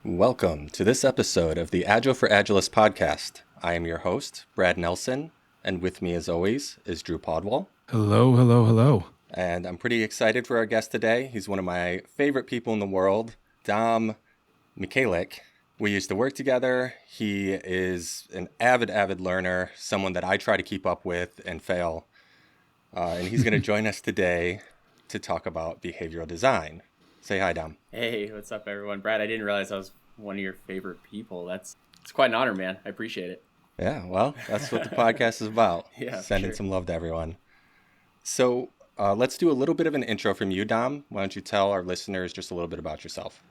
Welcome to this episode of the Agile For Agilists Podcast. I am your host, Brad Nelson, and with me as always is Drew Podwal. Hello. And I'm pretty excited for our guest today. He's one of my favorite people in the world, Dom Michalec. We used to work together. He is an avid learner, someone that I try to keep up with and fail. And he's going to join us today to talk about behavioral design. Say hi, Dom. Hey, what's up, everyone? Brad, I didn't realize I was one of your favorite people. It's quite an honor, man. I appreciate it. Yeah, well, that's what the podcast is about. Yeah, Sending some love to everyone. So let's do a little bit of an intro from you, Dom. Why don't you tell our listeners just a little bit about yourself?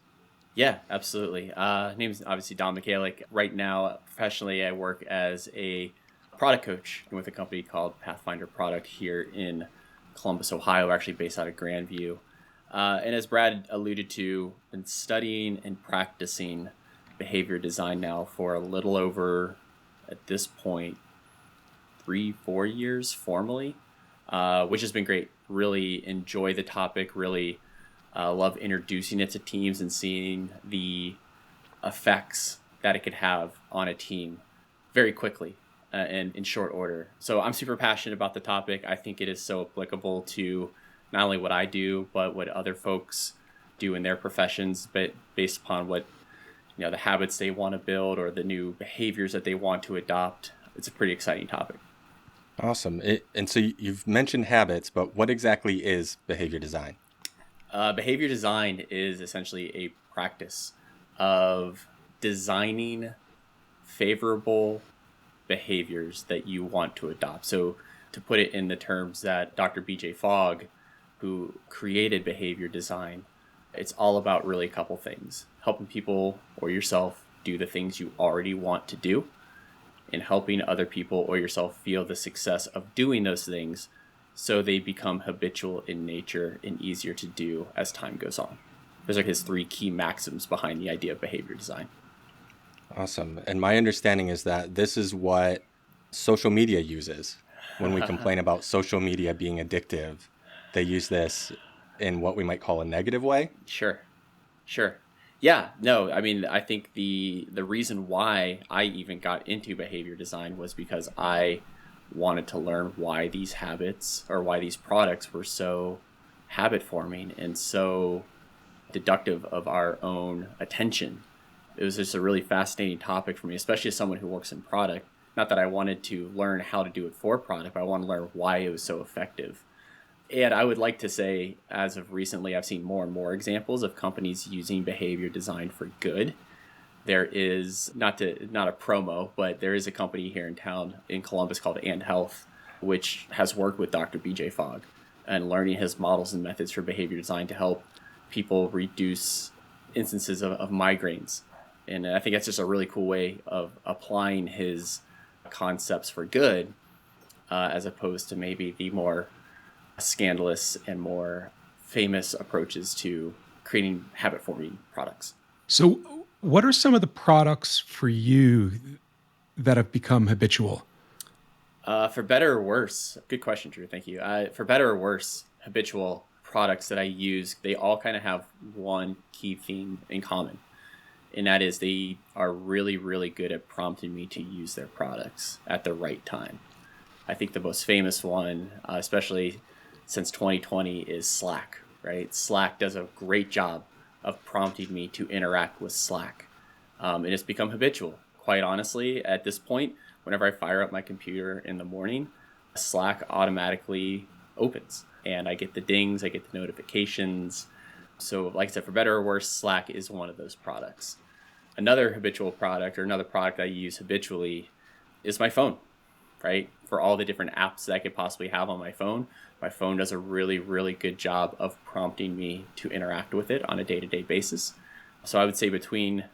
Yeah, absolutely. Name's obviously Dom Michalec. Right now, professionally, I work as a product coach with a company called Pathfinder Product here in Columbus, Ohio. We're actually based out of Grandview. And as Brad alluded to, been studying and practicing behavior design now for a little over, at this point, 3-4 years formally, which has been great. Really enjoy the topic, really love introducing it to teams and seeing the effects that it could have on a team very quickly and in short order. So I'm super passionate about the topic. I think it is so applicable to not only what I do, but what other folks do in their professions, but based upon what, the habits they want to build or the new behaviors that they want to adopt. It's a pretty exciting topic. Awesome. And so you've mentioned habits, but what exactly is behavior design? Behavior design is essentially a practice of designing favorable behaviors that you want to adopt. So to put it in the terms that Dr. B.J. Fogg, who created behavior design, it's all about really a couple things: helping people or yourself do the things you already want to do, and helping other people or yourself feel the success of doing those things so they become habitual in nature and easier to do as time goes on. Those are his 3 key maxims behind the idea of behavior design. Awesome. And my understanding is that this is what social media uses when we complain about social media being addictive. They use this in what we might call a negative way. Sure. Yeah, no, I mean, I think the reason why I even got into behavior design was because I wanted to learn why these habits or why these products were so habit forming and so deductive of our own attention. It was just a really fascinating topic for me, especially as someone who works in product. Not that I wanted to learn how to do it for product, but I wanted to learn why it was so effective. And I would like to say, as of recently, I've seen more and more examples of companies using behavior design for good. There is, not a promo, but there is a company here in town in Columbus called And Health, which has worked with Dr. B.J. Fogg and learning his models and methods for behavior design to help people reduce instances of migraines. And I think that's just a really cool way of applying his concepts for good, as opposed to maybe the more scandalous and more famous approaches to creating habit-forming products. So what are some of the products for you that have become habitual? For better or worse, good question, Drew, thank you. For better or worse, habitual products that I use, they all kind of have one key theme in common. And that is they are really, really good at prompting me to use their products at the right time. I think the most famous one, especially since 2020, is Slack, right? Slack does a great job of prompting me to interact with Slack. And it's become habitual. Quite honestly, at this point, whenever I fire up my computer in the morning, Slack automatically opens. And I get the dings, I get the notifications. So like I said, for better or worse, Slack is one of those products. Another habitual product, or another product I use habitually, is my phone, right? For all the different apps that I could possibly have on my phone does a really, really good job of prompting me to interact with it on a day-to-day basis. So I would say between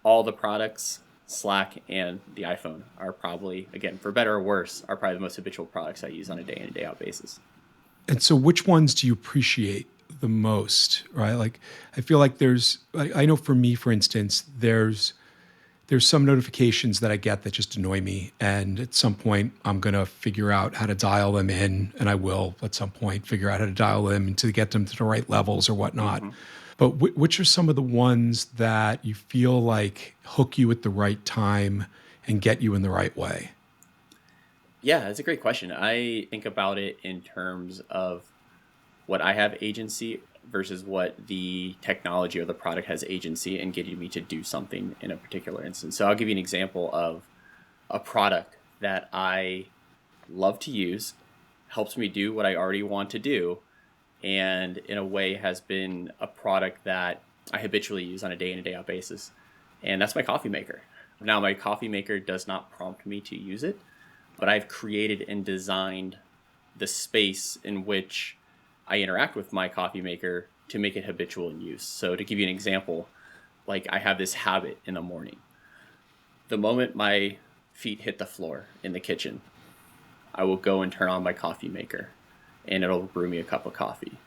all the products, Slack and the iPhone are probably, again, for better or worse, are probably the most habitual products I use on a day in and day out basis. And so which ones do you appreciate the most, right? Like, I feel like I know for me, for instance, there's some notifications that I get that just annoy me. And at some point, I'm going to figure out how to dial them in. And I will, at some point, figure out how to dial them and to get them to the right levels or whatnot. Mm-hmm. But which are some of the ones that you feel like hook you at the right time and get you in the right way? Yeah, that's a great question. I think about it in terms of what I have agency versus what the technology or the product has agency in getting me to do something in a particular instance. So I'll give you an example of a product that I love to use, helps me do what I already want to do, and in a way has been a product that I habitually use on a day in and day out basis. And that's my coffee maker. Now, my coffee maker does not prompt me to use it, but I've created and designed the space in which I interact with my coffee maker to make it habitual in use. So to give you an example, like I have this habit in the morning. The moment my feet hit the floor in the kitchen, I will go and turn on my coffee maker and it'll brew me a cup of coffee.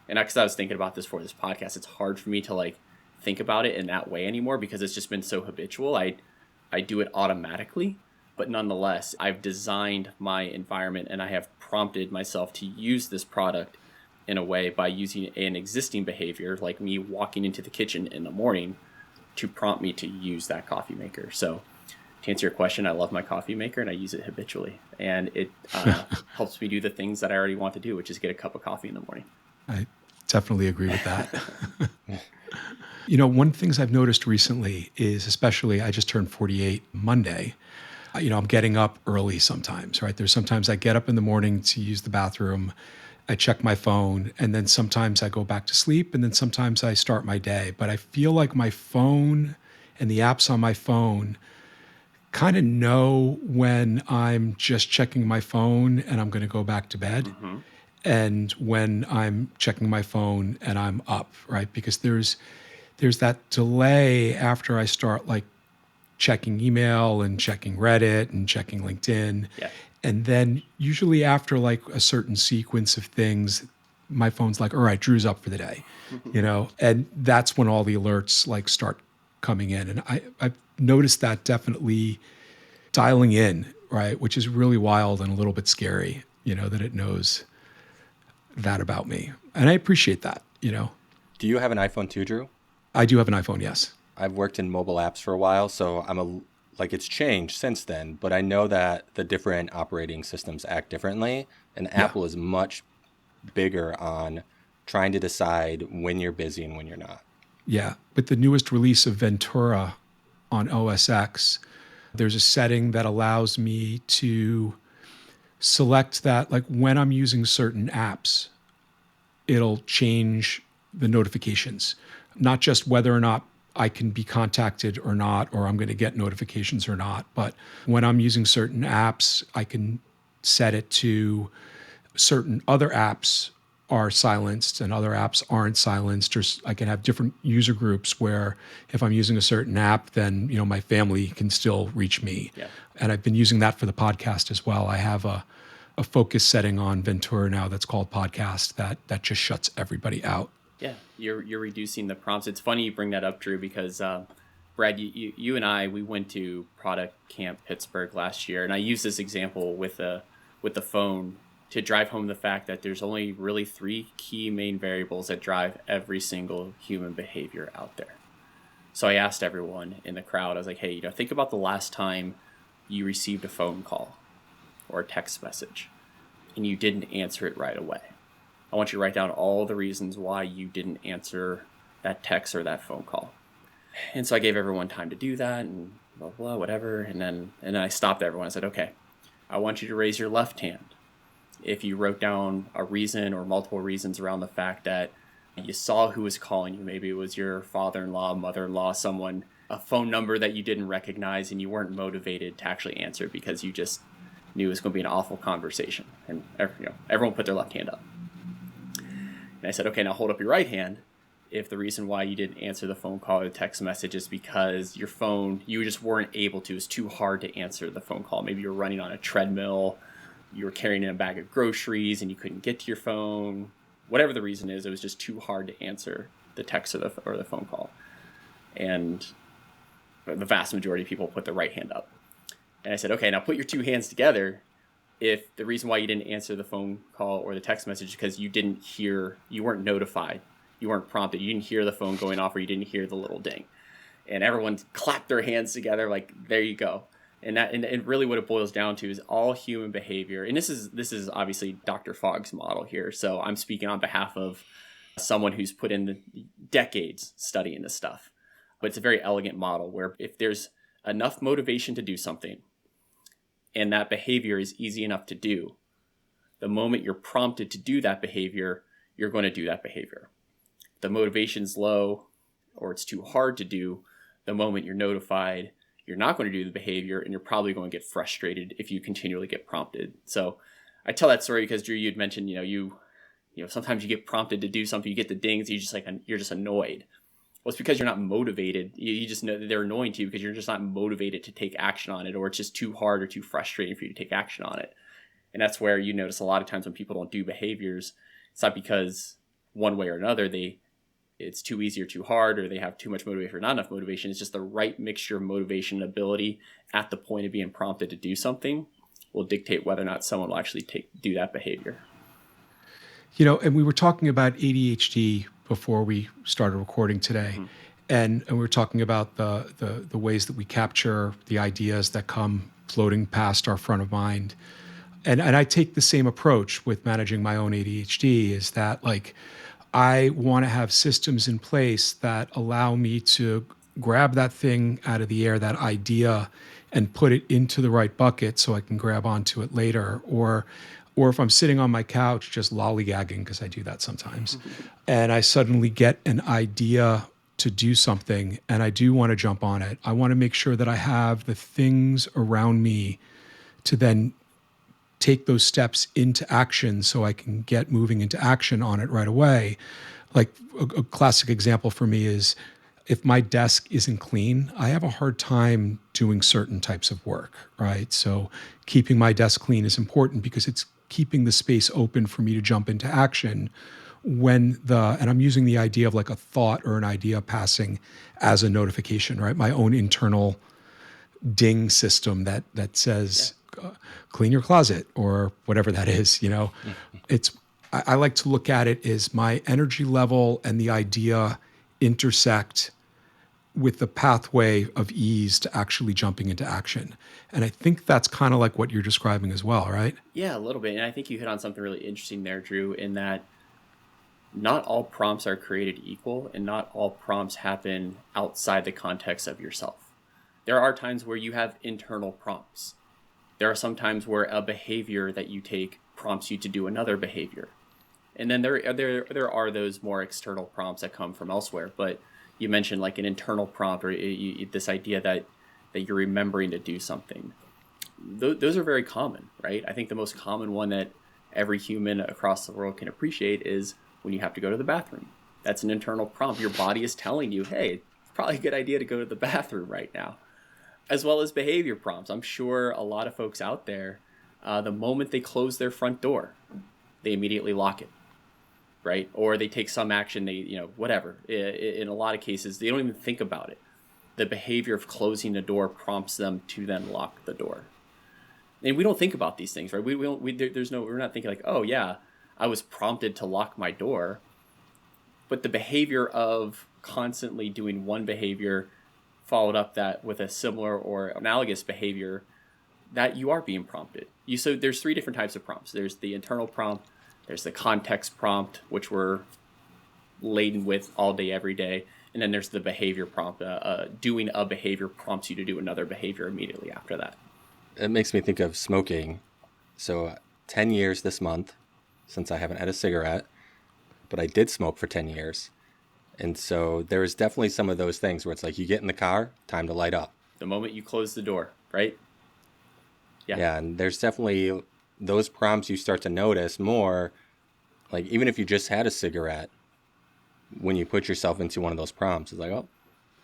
And because I was thinking about this for this podcast, it's hard for me to like think about it in that way anymore because it's just been so habitual. I do it automatically, but nonetheless, I've designed my environment and I have prompted myself to use this product in a way by using an existing behavior, like me walking into the kitchen in the morning, to prompt me to use that coffee maker. So to answer your question, I love my coffee maker and I use it habitually. And it helps me do the things that I already want to do, which is get a cup of coffee in the morning. I definitely agree with that. One of the things I've noticed recently is, especially I just turned 48 Monday, I'm getting up early sometimes, right? There's sometimes I get up in the morning to use the bathroom, I check my phone, and then sometimes I go back to sleep, and then sometimes I start my day. But I feel like my phone and the apps on my phone kind of know when I'm just checking my phone and I'm going to go back to bed, and when I'm checking my phone and I'm up, right? Because there's that delay after I start like checking email and checking Reddit and checking LinkedIn. Yeah. And then usually after like a certain sequence of things, my phone's like, all right, Drew's up for the day, and that's when all the alerts like start coming in. And I've noticed that definitely dialing in, right? Which is really wild and a little bit scary, that it knows that about me. And I appreciate that, Do you have an iPhone too, Drew? I do have an iPhone, yes. I've worked in mobile apps for a while, so it's changed since then, but I know that the different operating systems act differently, and Apple is much bigger on trying to decide when you're busy and when you're not. Yeah, with the newest release of Ventura on OS X, there's a setting that allows me to select that, like when I'm using certain apps, it'll change the notifications, not just whether or not I can be contacted or not, or I'm going to get notifications or not. But when I'm using certain apps, I can set it to certain other apps are silenced and other apps aren't silenced, or I can have different user groups where if I'm using a certain app, then my family can still reach me. Yeah. And I've been using that for the podcast as well. I have a focus setting on Ventura now that's called podcast that just shuts everybody out. Yeah, you're reducing the prompts. It's funny you bring that up, Drew, because Brad, you and I, we went to Product Camp Pittsburgh last year, and I used this example with the phone to drive home the fact that there's only really 3 key main variables that drive every single human behavior out there. So I asked everyone in the crowd, I was like, hey, think about the last time you received a phone call or a text message and you didn't answer it right away. I want you to write down all the reasons why you didn't answer that text or that phone call. And so I gave everyone time to do that and blah, blah, whatever. And then I stopped everyone. I said, okay, I want you to raise your left hand if you wrote down a reason or multiple reasons around the fact that you saw who was calling you. Maybe it was your father-in-law, mother-in-law, someone, a phone number that you didn't recognize and you weren't motivated to actually answer because you just knew it was going to be an awful conversation. And everyone put their left hand up. And I said, okay, now hold up your right hand if the reason why you didn't answer the phone call or the text message is because your phone, you just weren't able to. It's too hard to answer the phone call. Maybe you were running on a treadmill, you were carrying in a bag of groceries and you couldn't get to your phone. Whatever the reason is, it was just too hard to answer the text or the phone call. And the vast majority of people put their right hand up. And I said, okay, now put your 2 hands together if the reason why you didn't answer the phone call or the text message is because you didn't hear, you weren't notified, you You weren't prompted. You didn't hear the phone going off, or you didn't hear the little ding. And everyone clapped their hands together like, there you go. And really what it boils down to is all human behavior. And this is obviously Dr. Fogg's model here. So I'm speaking on behalf of someone who's put in the decades studying this stuff. But it's a very elegant model where if there's enough motivation to do something and that behavior is easy enough to do, the moment you're prompted to do that behavior, you're going to do that behavior. The motivation's low or it's too hard to do, the moment you're notified, you're not going to do the behavior, and you're probably going to get frustrated if you continually get prompted. So I tell that story because Drew, you'd mentioned, you sometimes you get prompted to do something, you get the dings, you're just annoyed. Well, it's because you're not motivated. You just know that they're annoying to you because you're just not motivated to take action on it, or it's just too hard or too frustrating for you to take action on it. And that's where you notice a lot of times when people don't do behaviors, it's not because one way or another it's too easy or too hard, or they have too much motivation or not enough motivation. It's just the right mixture of motivation and ability at the point of being prompted to do something will dictate whether or not someone will actually do that behavior. And we were talking about ADHD before we started recording today. Mm-hmm. And we were talking about the ways that we capture the ideas that come floating past our front of mind. And I take the same approach with managing my own ADHD, is that I want to have systems in place that allow me to grab that thing out of the air, that idea, and put it into the right bucket so I can grab onto it later. Or if I'm sitting on my couch just lollygagging, because I do that sometimes, and I suddenly get an idea to do something and I do want to jump on it, I want to make sure that I have the things around me to then take those steps into action so I can get moving into action on it right away. Like a classic example for me is if my desk isn't clean, I have a hard time doing certain types of work, right? So keeping my desk clean is important because it's keeping the space open for me to jump into action and I'm using the idea of like a thought or an idea passing as a notification, right? My own internal ding system that says, clean your closet or whatever that is, I like to look at it as my energy level and the idea intersect with the pathway of ease to actually jumping into action. And I think that's kind of like what you're describing as well, right? Yeah, a little bit. And I think you hit on something really interesting there, Drew, in that not all prompts are created equal and not all prompts happen outside the context of yourself. There are times where you have internal prompts. There are some times where a behavior that you take prompts you to do another behavior. And then there are those more external prompts that come from elsewhere. But you mentioned like an internal prompt or this idea that you're remembering to do something. Those are very common, right? I think the most common one that every human across the world can appreciate is when you have to go to the bathroom. That's an internal prompt. Your body is telling you, hey, it's probably a good idea to go to the bathroom right now. As well as behavior prompts. I'm sure a lot of folks out there, the moment they close their front door, they immediately lock it, right? Or they take some action, whatever. In a lot of cases, they don't even think about it. The behavior of closing the door prompts them to then lock the door. And we don't think about these things, right? We're not thinking like, oh yeah, I was prompted to lock my door. But the behavior of constantly doing one behavior followed up that with a similar or analogous behavior, that you are being prompted. So there's three different types of prompts. There's the internal prompt, there's the context prompt, which we're laden with all day, every day, and then there's the behavior prompt. Doing a behavior prompts you to do another behavior immediately after that. It makes me think of smoking. So 10 years this month since I haven't had a cigarette, but I did smoke for 10 years. And so there's definitely some of those things where it's like you get in the car, time to light up. The moment you close the door, right? Yeah, and there's definitely those prompts you start to notice more. Like even if you just had a cigarette, when you put yourself into one of those prompts, it's like, oh,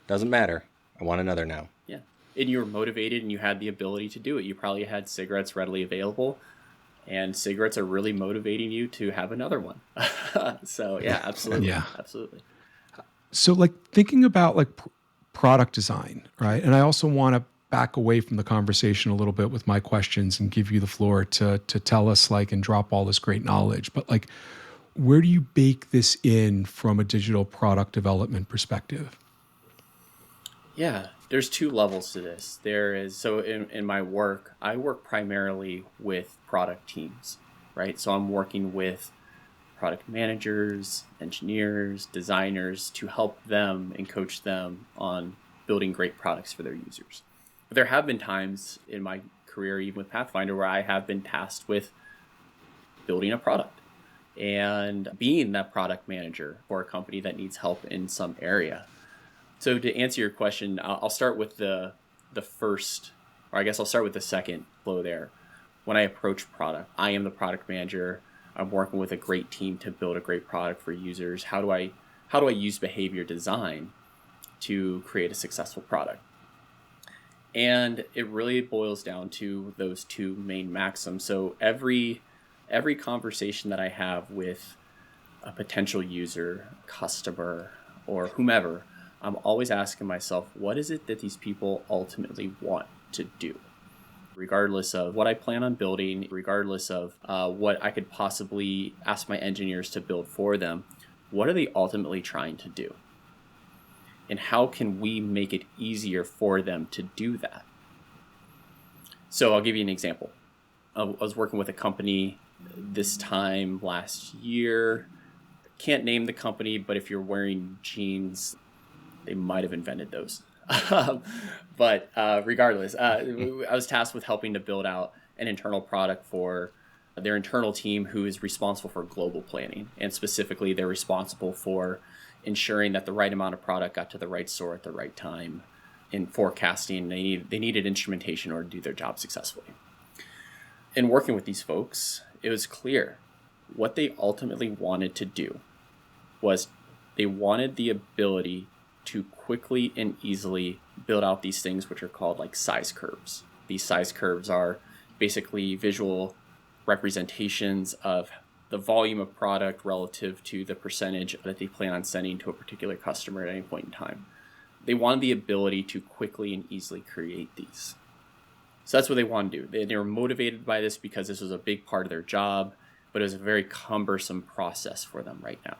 doesn't matter. I want another now. Yeah. And you were motivated and you had the ability to do it. You probably had cigarettes readily available. And cigarettes are really motivating you to have another one. So yeah, absolutely. Yeah. Absolutely. So like thinking about like product design, right? And I also want to back away from the conversation a little bit with my questions and give you the floor to tell us like and drop all this great knowledge. But like Where do you bake this in from a digital product development perspective? Yeah, there's two levels to this. There is, so in my work, I work primarily with product teams, right? So I'm working with product managers, engineers, designers to help them and coach them on building great products for their users. But there have been times in my career, even with Pathfinder, where I have been tasked with building a product and being that product manager for a company that needs help in some area. So to answer your question, I'll start with the first, or I guess I'll start with the second flow there. When I approach product, I am the product manager. I'm working with a great team to build a great product for users. How do I use behavior design to create a successful product? And it really boils down to those two main maxims. So every conversation that I have with a potential user, customer, or whomever, I'm always asking myself, what is it that these people ultimately want to do? Regardless of what I plan on building, regardless of what I could possibly ask my engineers to build for them, what are they ultimately trying to do? And how can we make it easier for them to do that? So I'll give you an example. I was working with a company this time last year. Can't name the company, but if you're wearing jeans, they might have invented those. But regardless, I was tasked with helping to build out an internal product for their internal team who is responsible for global planning. And specifically, they're responsible for ensuring that the right amount of product got to the right store at the right time. In forecasting, they needed instrumentation in order to do their job successfully. In working with these folks, it was clear what they ultimately wanted to do was they wanted the ability to quickly and easily build out these things which are called like size curves. These size curves are basically visual representations of the volume of product relative to the percentage that they plan on sending to a particular customer at any point in time. They wanted the ability to quickly and easily create these. So that's what they wanted to do. They were motivated by this because this was a big part of their job, but it was a very cumbersome process for them right now.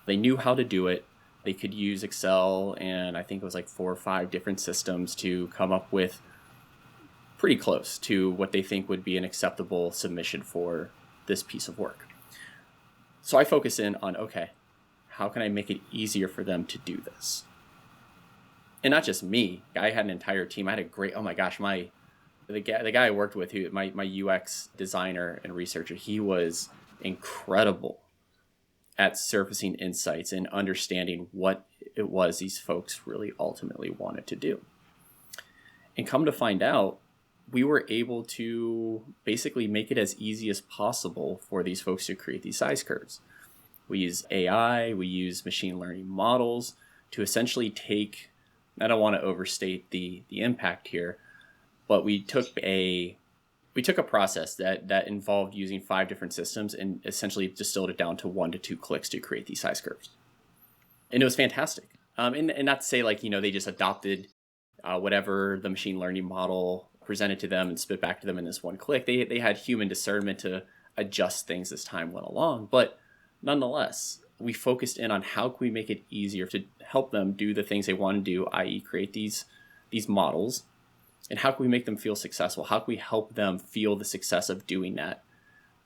They knew how to do it. They could use Excel and I think it was like 4 or 5 different systems to come up with pretty close to what they think would be an acceptable submission for this piece of work. So I focus in on, okay, how can I make it easier for them to do this? And not just me. I had an entire team. I had a great, oh my gosh, the guy I worked with, my UX designer and researcher, he was incredible at surfacing insights and understanding what it was these folks really ultimately wanted to do. And come to find out, we were able to basically make it as easy as possible for these folks to create these size curves. We use AI, we use machine learning models to essentially take, I don't want to overstate the impact here, but we took a process that involved using 5 different systems and essentially distilled it down to 1 to 2 clicks to create these size curves. And it was fantastic. And not to say like, they just adopted whatever the machine learning model presented to them and spit back to them in this 1 click. They had human discernment to adjust things as time went along. But nonetheless, we focused in on how can we make it easier to help them do the things they want to do, i.e. create these models. And how can we make them feel successful? How can we help them feel the success of doing that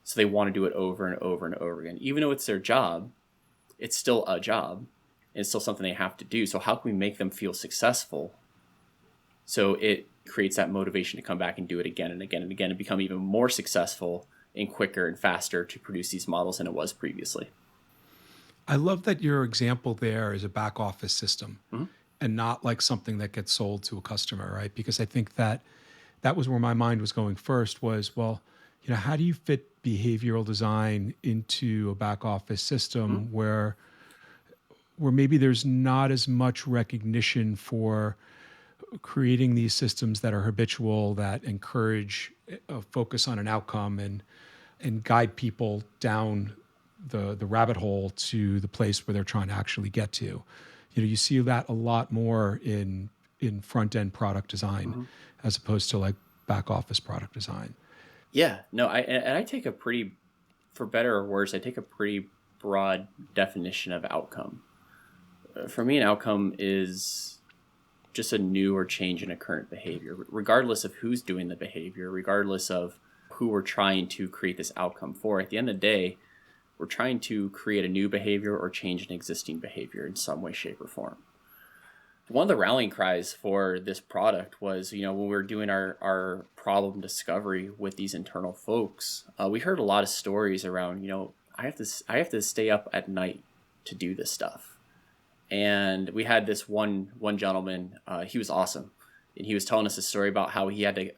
so they want to do it over and over and over again? Even though it's their job, it's still a job. It's still something they have to do. So how can we make them feel successful so it creates that motivation to come back and do it again and again and again and become even more successful and quicker and faster to produce these models than it was previously? I love that your example there is a back office system. Mm-hmm. And not like something that gets sold to a customer, right? Because I think that was where my mind was going first was, well, how do you fit behavioral design into a back office system mm-hmm. where maybe there's not as much recognition for creating these systems that are habitual, that encourage a focus on an outcome and guide people down the rabbit hole to the place where they're trying to actually get to. You see that a lot more in front-end product design mm-hmm. as opposed to like back office product design. Yeah, no, I take a pretty, for better or worse, I take a pretty broad definition of outcome. For me, an outcome is just a new or change in a current behavior, regardless of who's doing the behavior, regardless of who we're trying to create this outcome for. At the end of the day, we're trying to create a new behavior or change an existing behavior in some way, shape, or form. One of the rallying cries for this product was, when we were doing our problem discovery with these internal folks, we heard a lot of stories around, I have to stay up at night to do this stuff. And we had this one gentleman, he was awesome. And he was telling us a story about how he had to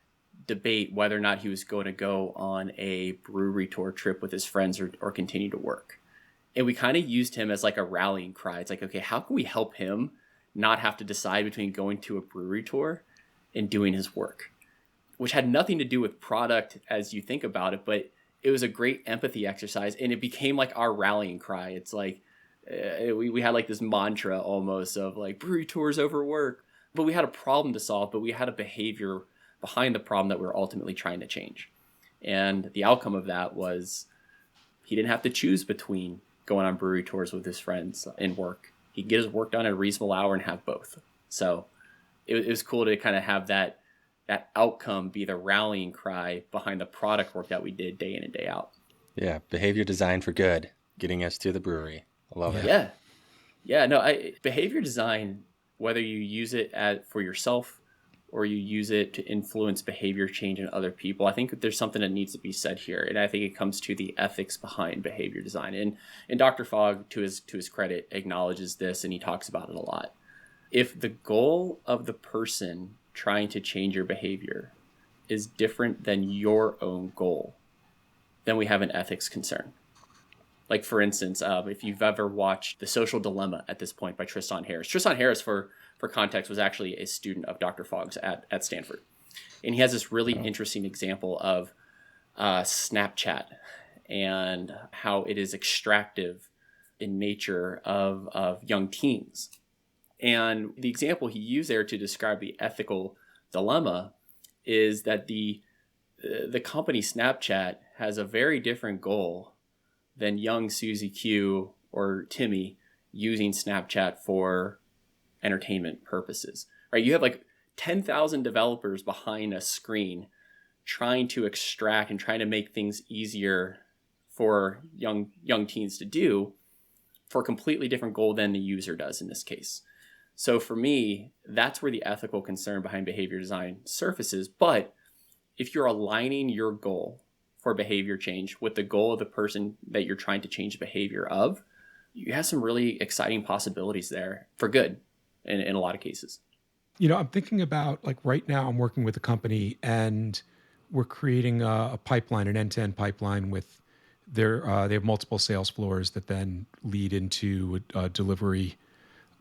debate whether or not he was going to go on a brewery tour trip with his friends or continue to work. And we kind of used him as like a rallying cry. It's like, okay, how can we help him not have to decide between going to a brewery tour and doing his work, which had nothing to do with product as you think about it, but it was a great empathy exercise, and it became like our rallying cry. It's like we had like this mantra almost of like brewery tours over work, but we had a problem to solve, but we had a behavior behind the problem that we were ultimately trying to change. And the outcome of that was he didn't have to choose between going on brewery tours with his friends and work. He could get his work done at a reasonable hour and have both. So it was cool to kind of have that outcome be the rallying cry behind the product work that we did day in and day out. Yeah, behavior design for good, getting us to the brewery. I love it. Yeah. No, behavior design, whether you use it for yourself or you use it to influence behavior change in other people, I think there's something that needs to be said here. And I think it comes to the ethics behind behavior design. And Dr. Fogg, to his credit, acknowledges this, and he talks about it a lot. If the goal of the person trying to change your behavior is different than your own goal, then we have an ethics concern. Like, for instance, if you've ever watched The Social Dilemma at this point by Tristan Harris. Tristan Harris, for context, was actually a student of Dr. Fogg's at Stanford. And he has this really interesting example of Snapchat and how it is extractive in nature of young teens. And the example he used there to describe the ethical dilemma is that the company Snapchat has a very different goal than young Susie Q or Timmy using Snapchat for entertainment purposes, right? You have like 10,000 developers behind a screen trying to extract and trying to make things easier for young teens to do for a completely different goal than the user does in this case. So for me, that's where the ethical concern behind behavior design surfaces. But if you're aligning your goal for behavior change with the goal of the person that you're trying to change behavior of, you have some really exciting possibilities there for good in a lot of cases. I'm thinking about, like, right now I'm working with a company and we're creating a pipeline, an end-to-end pipeline with they have multiple sales floors that then lead into a delivery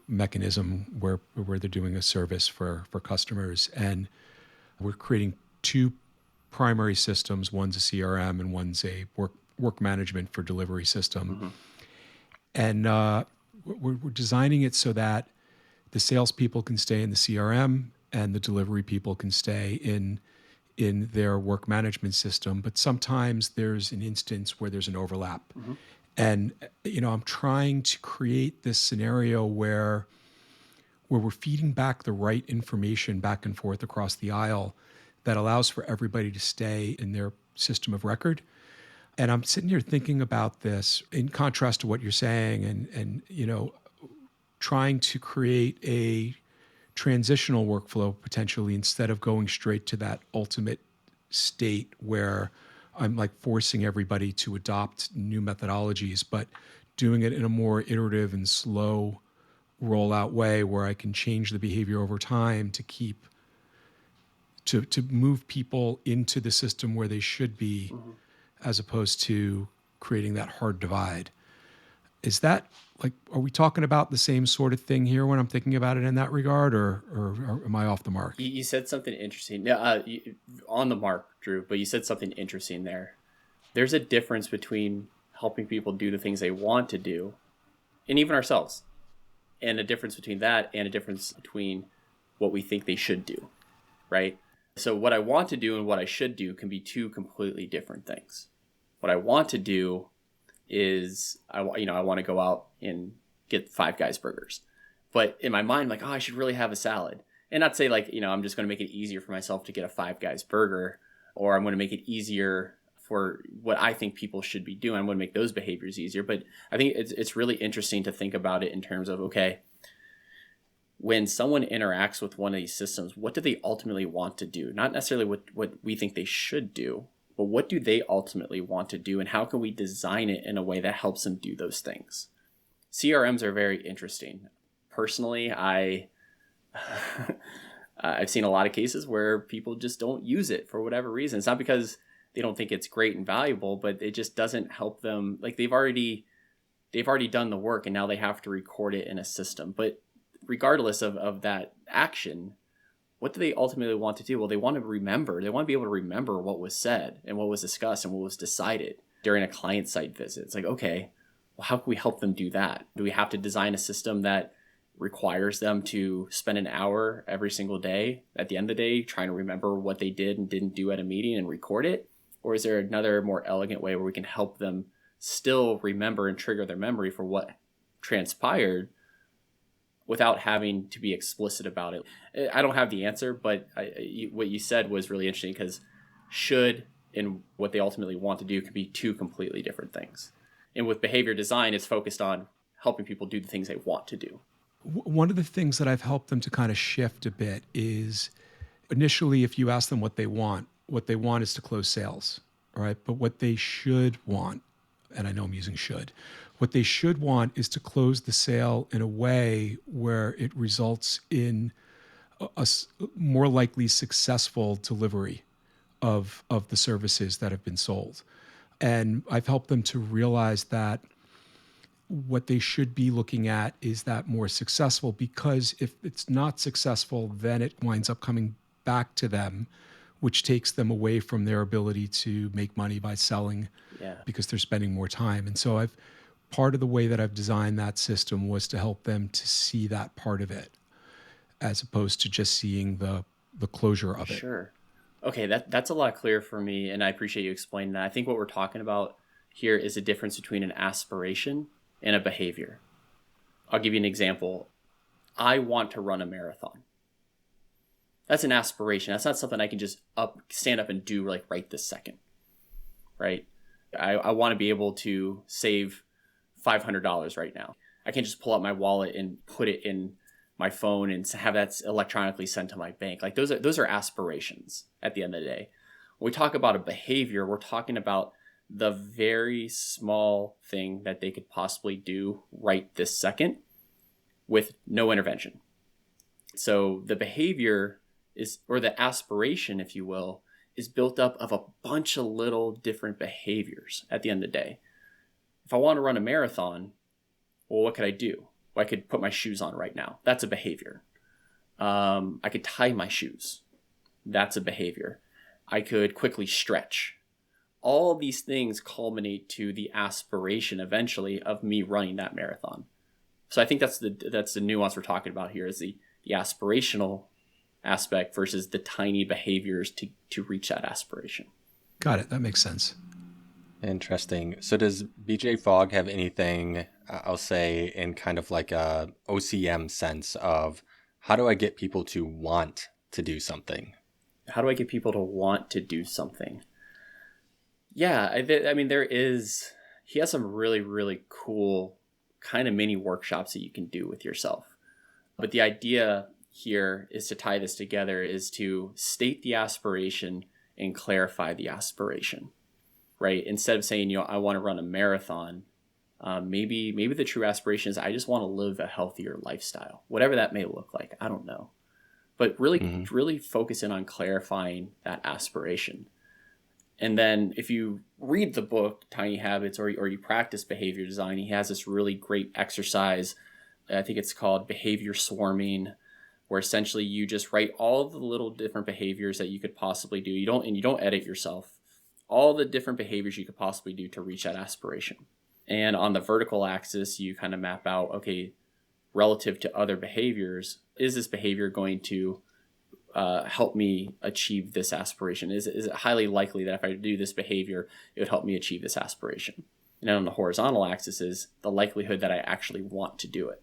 mechanism where they're doing a service for customers. And we're creating two primary systems. One's a CRM and one's a work management for delivery system. Mm-hmm. And we're designing it so that the salespeople can stay in the CRM and the delivery people can stay in their work management system. But sometimes there's an instance where there's an overlap. Mm-hmm. And, I'm trying to create this scenario where we're feeding back the right information back and forth across the aisle that allows for everybody to stay in their system of record. And I'm sitting here thinking about this in contrast to what you're saying and trying to create a transitional workflow potentially instead of going straight to that ultimate state where I'm like forcing everybody to adopt new methodologies, but doing it in a more iterative and slow rollout way where I can change the behavior over time to keep to move people into the system where they should be, mm-hmm. as opposed to creating that hard divide. Is that like, are we talking about the same sort of thing here when I'm thinking about it in that regard, or am I off the mark? You said something interesting. On the mark, Drew, but you said something interesting there. There's a difference between helping people do the things they want to do, and even ourselves, and a difference between that and a difference between what we think they should do, right? So what I want to do and what I should do can be two completely different things. What I want to do is I want to go out and get Five Guys burgers. But in my mind, I'm like, oh, I should really have a salad. And not say like, I'm just going to make it easier for myself to get a Five Guys burger, or I'm going to make it easier for what I think people should be doing. I'm going to make those behaviors easier. But I think it's really interesting to think about it in terms of, okay, when someone interacts with one of these systems, what do they ultimately want to do? Not necessarily what we think they should do, but what do they ultimately want to do? And how can we design it in a way that helps them do those things? CRMs are very interesting. Personally, I've seen a lot of cases where people just don't use it for whatever reason. It's not because they don't think it's great and valuable, but it just doesn't help them. Like they've already done the work and now they have to record it in a system. But regardless of that action, what do they ultimately want to do? Well, they want to remember. They want to be able to remember what was said and what was discussed and what was decided during a client site visit. It's like, okay, well, how can we help them do that? Do we have to design a system that requires them to spend an hour every single day at the end of the day trying to remember what they did and didn't do at a meeting and record it? Or is there another more elegant way where we can help them still remember and trigger their memory for what transpired without having to be explicit about it? I don't have the answer, but what you said was really interesting, because should and what they ultimately want to do could be two completely different things. And with behavior design, it's focused on helping people do the things they want to do. One of the things that I've helped them to kind of shift a bit is initially, if you ask them what they want is to close sales, all right? But what they should want, and I know I'm using should, what they should want is to close the sale in a way where it results in a more likely successful delivery of the services that have been sold. And I've helped them to realize that what they should be looking at is that more successful, because if it's not successful, then it winds up coming back to them, which takes them away from their ability to make money by selling, because they're spending more time. And so part of the way that I've designed that system was to help them to see that part of it, as opposed to just seeing the closure of it. Sure. Okay, that's a lot clearer for me, and I appreciate you explaining that. I think what we're talking about here is a difference between an aspiration and a behavior. I'll give you an example. I want to run a marathon. That's an aspiration. That's not something I can just stand up and do like right this second, right? I want to be able to save $500 right now. I can't just pull out my wallet and put it in my phone and have that electronically sent to my bank. Like those are aspirations at the end of the day. When we talk about a behavior, we're talking about the very small thing that they could possibly do right this second with no intervention. So the behavior is, or the aspiration, if you will, is built up of a bunch of little different behaviors at the end of the day. If I want to run a marathon, well, what could I do? Well, I could put my shoes on right now. That's a behavior. I could tie my shoes. That's a behavior. I could quickly stretch. All of these things culminate to the aspiration eventually of me running that marathon. So I think that's the nuance we're talking about here, is the aspirational aspect versus the tiny behaviors to reach that aspiration. Got it. That makes sense. Interesting. So does BJ Fogg have anything, I'll say, in kind of like a OCM sense of how do I get people to want to do something? How do I get people to want to do something? Yeah, I mean, he has some really, really cool kind of mini workshops that you can do with yourself. But the idea here is to tie this together, is to state the aspiration and clarify the aspiration, right? Instead of saying, I want to run a marathon, maybe the true aspiration is I just want to live a healthier lifestyle, whatever that may look like. I don't know. But really focus in on clarifying that aspiration. And then if you read the book, Tiny Habits, or you practice behavior design, he has this really great exercise. I think it's called behavior swarming, where essentially you just write all the little different behaviors that you could possibly do. You don't edit yourself. All the different behaviors you could possibly do to reach that aspiration. And on the vertical axis, you kind of map out, okay, relative to other behaviors, is this behavior going to help me achieve this aspiration? Is it highly likely that if I do this behavior, it would help me achieve this aspiration? And then on the horizontal axis is the likelihood that I actually want to do it,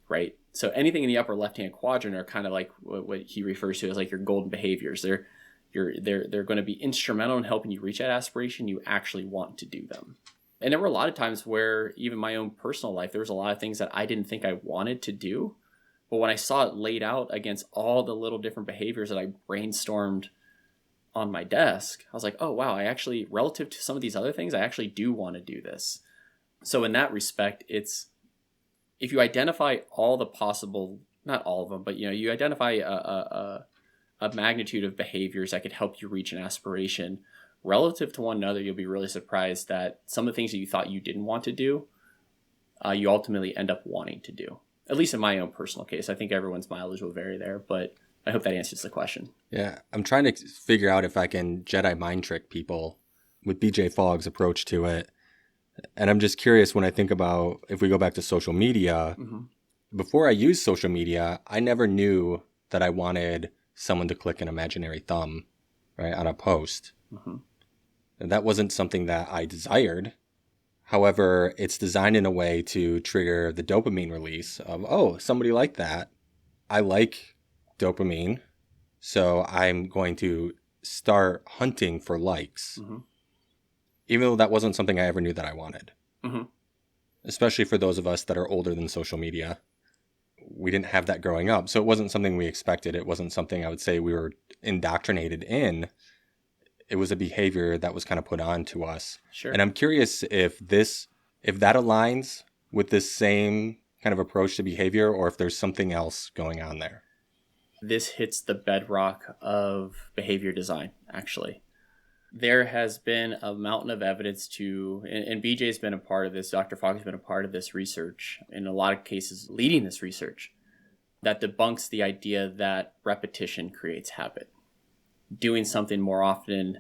right? So anything in the upper left-hand quadrant are kind of like what he refers to as like your golden behaviors. They're going to be instrumental in helping you reach that aspiration. You actually want to do them. And there were a lot of times where even my own personal life, there was a lot of things that I didn't think I wanted to do. But when I saw it laid out against all the little different behaviors that I brainstormed on my desk, I was like, oh, wow, I actually, relative to some of these other things, I actually do want to do this. So in that respect, it's, if you identify all the possible, not all of them, but you identify a magnitude of behaviors that could help you reach an aspiration relative to one another, you'll be really surprised that some of the things that you thought you didn't want to do, you ultimately end up wanting to do. At least in my own personal case. I think everyone's mileage will vary there, but I hope that answers the question. Yeah, I'm trying to figure out if I can Jedi mind trick people with BJ Fogg's approach to it. And I'm just curious when I think about, if we go back to social media, before I used social media, I never knew that I wanted someone to click an imaginary thumb, right, on a post. And that wasn't something that I desired. However, it's designed in a way to trigger the dopamine release of, oh, somebody liked that. I like dopamine, so I'm going to start hunting for likes. Even though that wasn't something I ever knew that I wanted. Especially for those of us that are older than social media. We didn't have that growing up, so it wasn't something we expected. It wasn't something I would say we were indoctrinated in. It was a behavior that was kind of put on to us. Sure. And I'm curious if that aligns with this same kind of approach to behavior, or if there's something else going on there. This hits the bedrock of behavior design, actually. There has been a mountain of evidence and BJ's been a part of this, Dr. Fogg has been a part of this research, in a lot of cases leading this research, that debunks the idea that repetition creates habit. Doing something more often,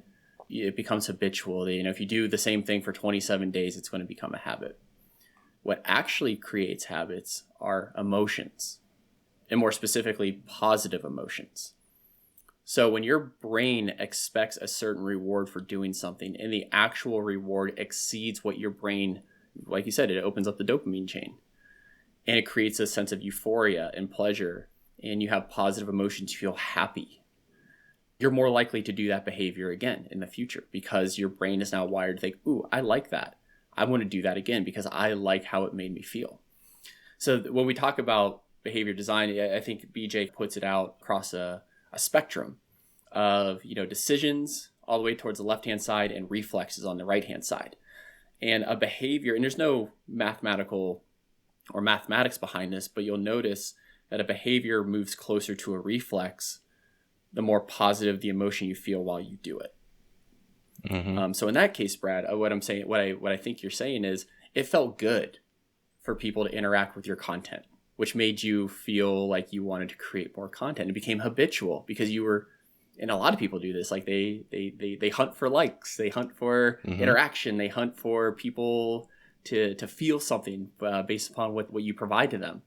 it becomes habitual. If you do the same thing for 27 days, it's going to become a habit. What actually creates habits are emotions, and more specifically, positive emotions. So when your brain expects a certain reward for doing something, and the actual reward exceeds what your brain, like you said, it opens up the dopamine chain, and it creates a sense of euphoria and pleasure, and you have positive emotions, you feel happy. You're more likely to do that behavior again in the future because your brain is now wired to think, ooh, I like that. I want to do that again because I like how it made me feel. So when we talk about behavior design, I think BJ puts it out across a spectrum of, decisions all the way towards the left-hand side and reflexes on the right-hand side. And a behavior, and there's no mathematical or mathematics behind this, but you'll notice that a behavior moves closer to a reflex the more positive the emotion you feel while you do it. So in that case, Brad, what I think you're saying is it felt good for people to interact with your content, which made you feel like you wanted to create more content. It became habitual because you were, and a lot of people do this, like they hunt for likes, they hunt for interaction, they hunt for people to feel something based upon what you provide to them.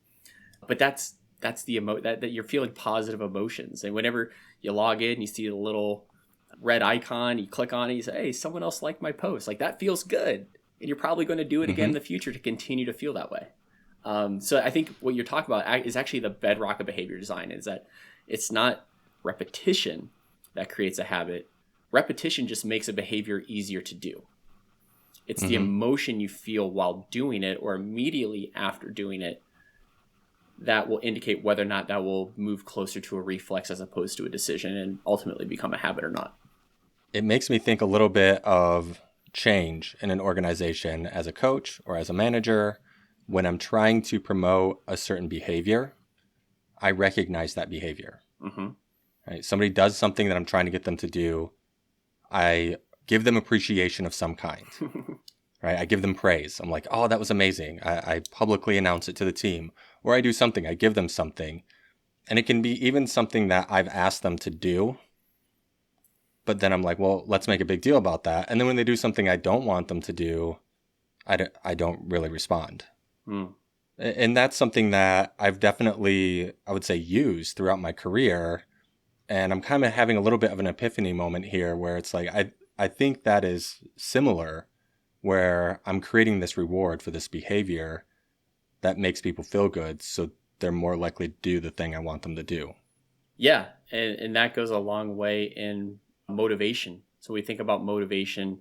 But that's that you're feeling positive emotions. And whenever you log in, you see the little red icon, you click on it, you say, hey, someone else liked my post. Like, that feels good. And you're probably going to do it again in the future to continue to feel that way. So I think what you're talking about is actually the bedrock of behavior design, is that it's not repetition that creates a habit. Repetition just makes a behavior easier to do. It's the emotion you feel while doing it or immediately after doing it that will indicate whether or not that will move closer to a reflex as opposed to a decision and ultimately become a habit or not. It makes me think a little bit of change in an organization as a coach or as a manager. When I'm trying to promote a certain behavior, I recognize that behavior. Right? Somebody does something that I'm trying to get them to do. I give them appreciation of some kind. Right? I give them praise. I'm like, oh, that was amazing. I publicly announce it to the team. Or I do something, I give them something. And it can be even something that I've asked them to do. But then I'm like, well, let's make a big deal about that. And then when they do something I don't want them to do, I don't really respond. And that's something that I've definitely, I would say, used throughout my career. And I'm kind of having a little bit of an epiphany moment here where it's like, I think that is similar where I'm creating this reward for this behavior that makes people feel good, so they're more likely to do the thing I want them to do. Yeah, and that goes a long way in motivation. So we think about motivation.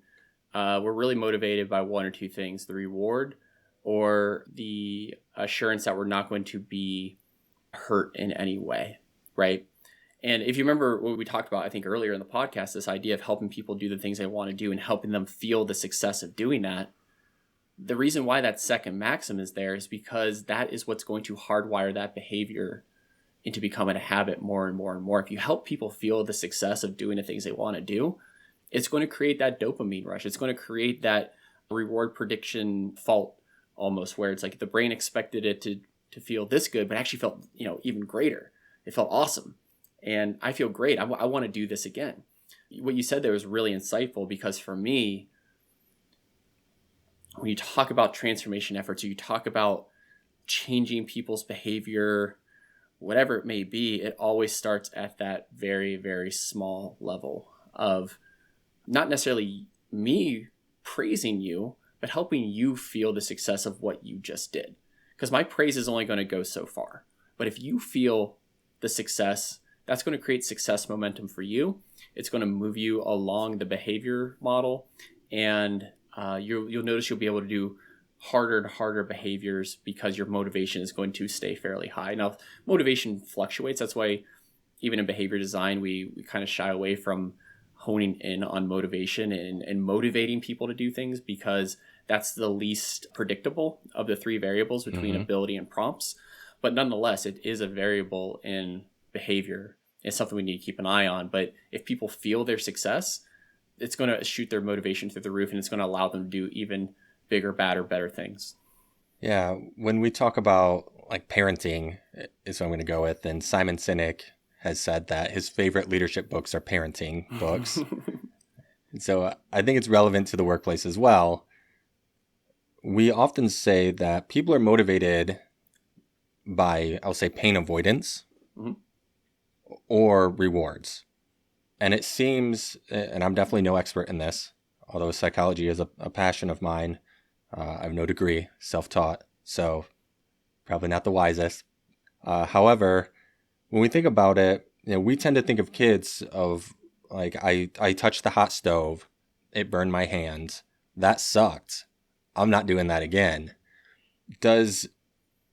We're really motivated by one or two things: the reward or the assurance that we're not going to be hurt in any way, right? And if you remember what we talked about, I think earlier in the podcast, this idea of helping people do the things they want to do and helping them feel the success of doing that. The reason why that second maxim is there is because that is what's going to hardwire that behavior into becoming a habit more and more and more. If you help people feel the success of doing the things they want to do, it's going to create that dopamine rush. It's going to create that reward prediction fault almost, where it's like the brain expected it to feel this good, but actually felt, even greater. It felt awesome. And I feel great. I want to do this again. What you said there was really insightful, because for me, when you talk about transformation efforts, or you talk about changing people's behavior, whatever it may be, it always starts at that very, very small level of not necessarily me praising you, but helping you feel the success of what you just did. Because my praise is only going to go so far. But if you feel the success, that's going to create success momentum for you. It's going to move you along the behavior model, and you'll notice you'll be able to do harder and harder behaviors because your motivation is going to stay fairly high. Now, motivation fluctuates. That's why even in behavior design, we kind of shy away from honing in on motivation and motivating people to do things, because that's the least predictable of the three variables between ability and prompts. But nonetheless, it is a variable in behavior. It's something we need to keep an eye on. But if people feel their success, it's going to shoot their motivation through the roof, and it's going to allow them to do even bigger, badder, better things. Yeah. When we talk about like parenting is what I'm going to go with. And Simon Sinek has said that his favorite leadership books are parenting books. So I think it's relevant to the workplace as well. We often say that people are motivated by, I'll say, pain avoidance or rewards. And it seems, and I'm definitely no expert in this, although psychology is a passion of mine. I have no degree, self-taught, so probably not the wisest. However, when we think about it, we tend to think of kids of like, I touched the hot stove, it burned my hands, that sucked, I'm not doing that again. Does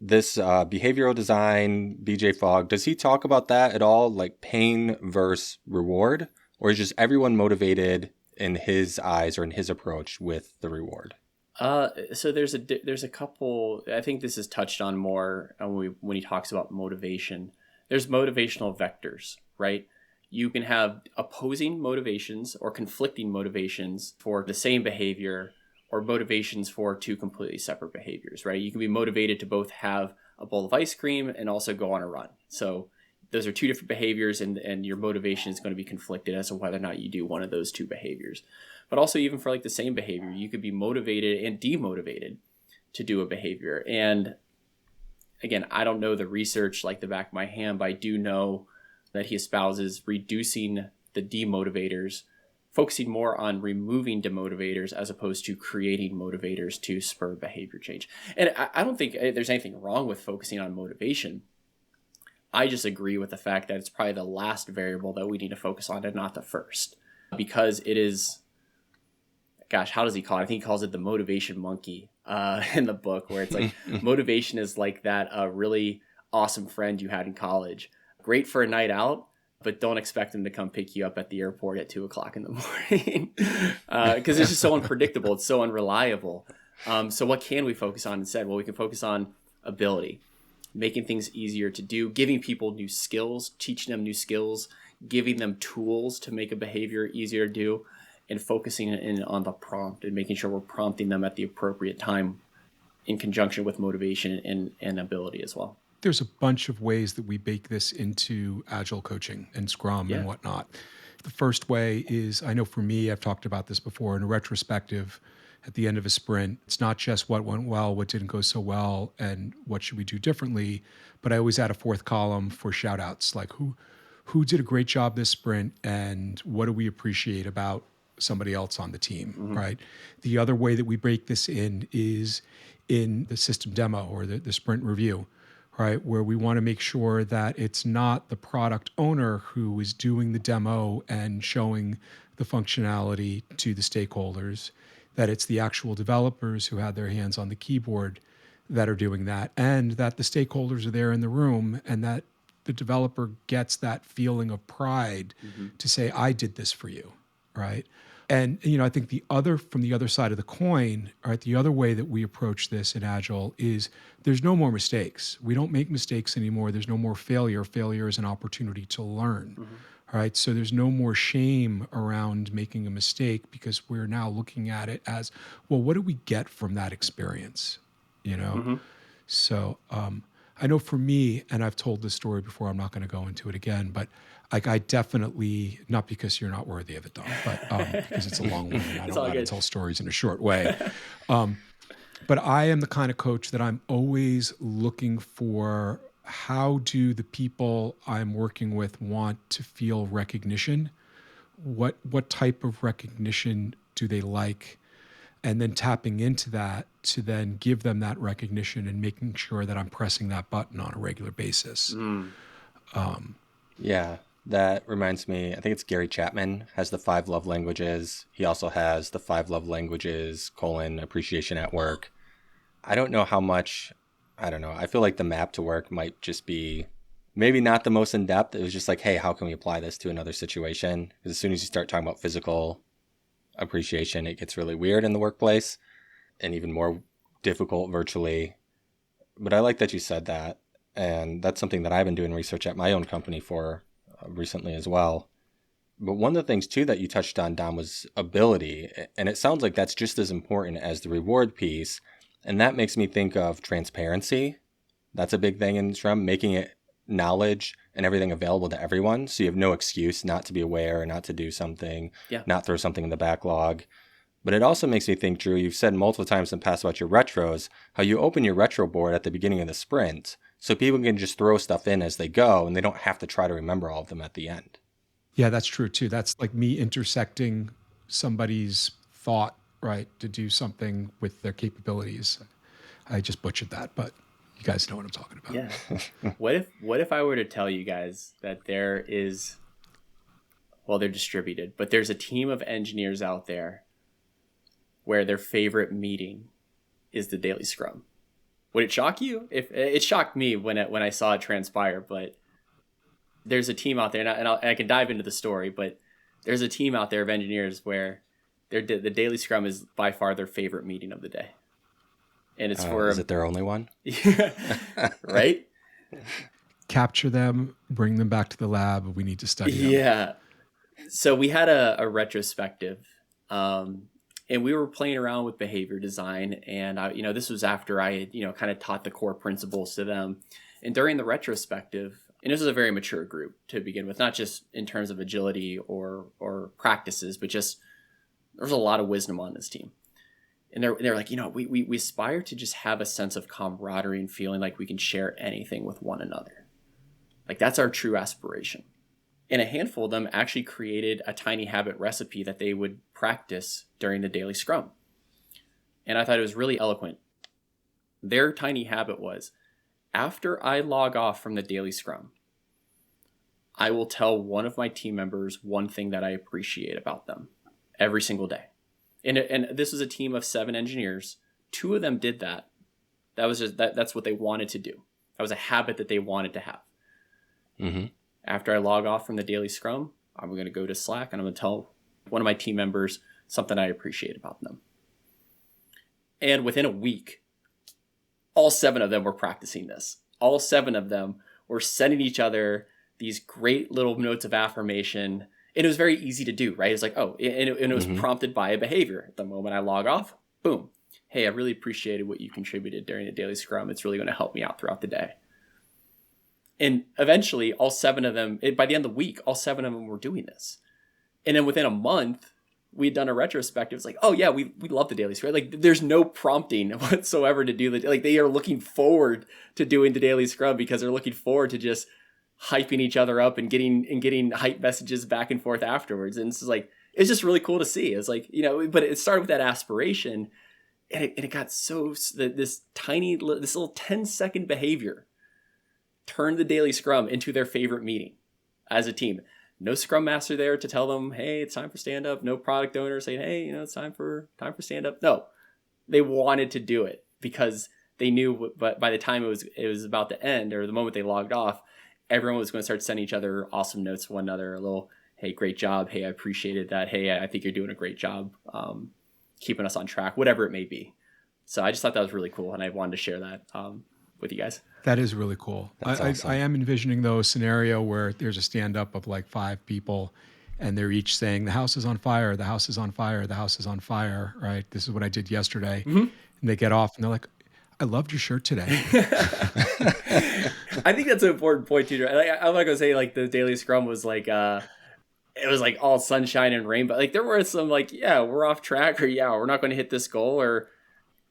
this behavioral design, BJ Fogg, does he talk about that at all? Like pain versus reward? Or is just everyone motivated in his eyes or in his approach with the reward? So there's a couple, I think this is touched on more when he talks about motivation. There's motivational vectors, right? You can have opposing motivations or conflicting motivations for the same behavior, or motivations for two completely separate behaviors, right? You can be motivated to both have a bowl of ice cream and also go on a run. So those are two different behaviors, and your motivation is going to be conflicted as to whether or not you do one of those two behaviors. But also even for like the same behavior, you could be motivated and demotivated to do a behavior. And again, I don't know the research like the back of my hand, but I do know that he espouses reducing the demotivators, focusing more on removing demotivators as opposed to creating motivators to spur behavior change. And I don't think there's anything wrong with focusing on motivation. I just agree with the fact that it's probably the last variable that we need to focus on and not the first, because it is, gosh, how does he call it? I think he calls it the motivation monkey in the book, where it's like motivation is like that really awesome friend you had in college. Great for a night out, but don't expect them to come pick you up at the airport at 2:00 in the morning because it's just so unpredictable. It's so unreliable. So what can we focus on instead? Well, we can focus on ability, making things easier to do, giving people new skills, teaching them new skills, giving them tools to make a behavior easier to do, and focusing in on the prompt and making sure we're prompting them at the appropriate time in conjunction with motivation and ability as well. There's a bunch of ways that we bake this into Agile coaching and Scrum and whatnot. The first way is, I know for me, I've talked about this before, in a retrospective at the end of a sprint, it's not just what went well, what didn't go so well, and what should we do differently, but I always add a fourth column for shout outs, like who did a great job this sprint and what do we appreciate about somebody else on the team, right? The other way that we break this in is in the system demo or the sprint review, right? Where we want to make sure that it's not the product owner who is doing the demo and showing the functionality to the stakeholders, that it's the actual developers who had their hands on the keyboard that are doing that, and that the stakeholders are there in the room, and that the developer gets that feeling of pride to say, I did this for you, right? And, I think from the other side of the coin, right, the other way that we approach this in Agile is there's no more mistakes. We don't make mistakes anymore. There's no more failure. Failure is an opportunity to learn, right? So there's no more shame around making a mistake because we're now looking at it as, well, what do we get from that experience, So I know for me, and I've told this story before, I'm not going to go into it again, but I definitely, not because you're not worthy of it, Dom, but because it's a long one and I don't know how to tell stories in a short way. But I am the kind of coach that I'm always looking for, how do the people I'm working with want to feel recognition? What type of recognition do they like? And then tapping into that to then give them that recognition and making sure that I'm pressing that button on a regular basis. Yeah, that reminds me, I think it's Gary Chapman has the 5 love languages. He also has the 5 love languages, appreciation at work. I don't know how much, I feel like the map to work might just be maybe not the most in-depth. It was just like, hey, how can we apply this to another situation? Because as soon as you start talking about physical appreciation, it gets really weird in the workplace and even more difficult virtually. But I like that you said that. And that's something that I've been doing research at my own company for recently as well. But one of the things too that you touched on, Dom, was ability. And it sounds like that's just as important as the reward piece. And that makes me think of transparency. That's a big thing in Scrum, making it knowledge and everything available to everyone. So you have no excuse not to be aware, not to do something, not throw something in the backlog. But it also makes me think, Drew, you've said multiple times in the past about your retros, how you open your retro board at the beginning of the sprint so people can just throw stuff in as they go and they don't have to try to remember all of them at the end. Yeah, that's true too. That's like me intersecting somebody's thought, right, to do something with their capabilities. I just butchered that, but you guys know what I'm talking about. Yeah. What if I were to tell you guys that there is, well, they're distributed, but there's a team of engineers out there where their favorite meeting is the daily scrum? Would it shock you? If it shocked me when I saw it transpire, but there's a team out there, and I can dive into the story, but there's a team out there of engineers where the daily scrum is by far their favorite meeting of the day. And it's for... Is it their only one? Right? Capture them, bring them back to the lab. We need to study them. Yeah. So we had a retrospective, and we were playing around with behavior design. And this was after I had, kind of taught the core principles to them. And during the retrospective, and this was a very mature group to begin with, not just in terms of agility or practices, but just there's a lot of wisdom on this team. And they're like, we aspire to just have a sense of camaraderie and feeling like we can share anything with one another. Like that's our true aspiration. And a handful of them actually created a tiny habit recipe that they would practice during the daily scrum. And I thought it was really eloquent. Their tiny habit was, after I log off from the daily scrum, I will tell one of my team members one thing that I appreciate about them every single day. And this was a team of 7 engineers. 2 of them did that. That was just that's what they wanted to do. That was a habit that they wanted to have. Mm-hmm. After I log off from the daily scrum, I'm going to go to Slack and I'm going to tell one of my team members something I appreciate about them. And within a week, all 7 of them were practicing this. All 7 of them were sending each other these great little notes of affirmation. And it was very easy to do, right? It's like, and it was prompted by a behavior. The moment I log off, boom. Hey, I really appreciated what you contributed during the daily scrum. It's really going to help me out throughout the day. And eventually, all 7 of them, by the end of the week, all 7 of them were doing this. And then within a month, we'd done a retrospective. It's like, oh yeah, we love the daily scrum. Like there's no prompting whatsoever to do like they are looking forward to doing the daily scrum because they're looking forward to just hyping each other up and getting hype messages back and forth afterwards. And it's like, it's just really cool to see. It's like, but it started with that aspiration, and it got this little 10-second behavior turned the daily scrum into their favorite meeting as a team. No scrum master there to tell them, hey, it's time for stand up. No product owner saying, hey, it's time for stand up. No, they wanted to do it because they knew, but by the time it was about to end, or the moment they logged off, everyone was going to start sending each other awesome notes to one another. A little, hey, great job. Hey, I appreciated that. Hey, I think you're doing a great job keeping us on track, whatever it may be. So I just thought that was really cool, and I wanted to share that with you guys. That is really cool. Awesome. I am envisioning, though, a scenario where there's a stand-up of like 5 people, and they're each saying, the house is on fire, the house is on fire, the house is on fire, right? This is what I did yesterday. Mm-hmm. And they get off, and they're like, I loved your shirt today. I think that's an important point, too. I'm not going to say, like, the Daily Scrum was like... it was like all sunshine and rainbow. Like there were some like, yeah, we're off track, or yeah, we're not going to hit this goal, or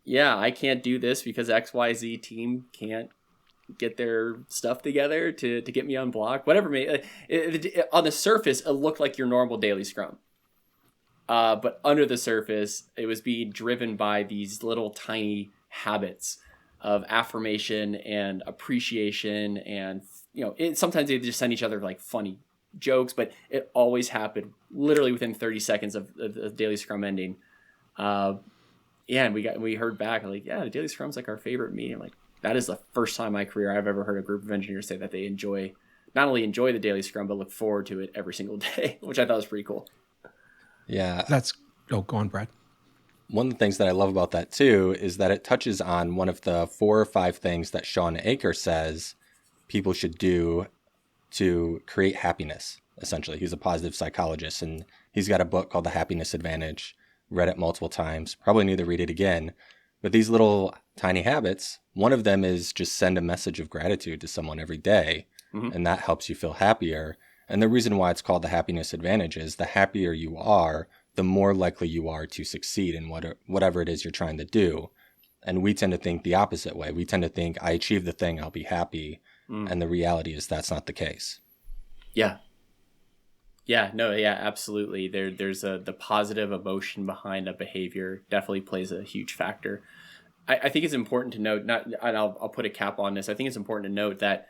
yeah, I can't do this because XYZ team can't get their stuff together to get me on block, whatever. On the surface, it looked like your normal daily scrum. But under the surface, it was being driven by these little tiny habits of affirmation and appreciation. And, sometimes they just send each other like funny jokes, but it always happened literally within 30 seconds of the daily scrum ending. And we heard back like, yeah, the daily scrum's like our favorite meeting. Like that is the first time in my career I've ever heard a group of engineers say that they not only enjoy the daily scrum, but look forward to it every single day, which I thought was pretty cool. Yeah. Go on, Brad. One of the things that I love about that too is that it touches on one of the 4 or 5 things that Sean Aker says people should do to create happiness. Essentially, he's a positive psychologist, and he's got a book called The Happiness Advantage. Read it multiple times, probably need to read it again. But these little tiny habits, one of them is just send a message of gratitude to someone every day, and that helps you feel happier. And the reason why it's called the happiness advantage is the happier you are, the more likely you are to succeed in whatever it is you're trying to do. And we tend to think the opposite way. We tend to think, I achieved the thing, I'll be happy. And the reality is that's not the case. Yeah. Yeah, no, yeah, absolutely. There's the positive emotion behind a behavior definitely plays a huge factor. I think it's important to note, and I'll put a cap on this. I think it's important to note that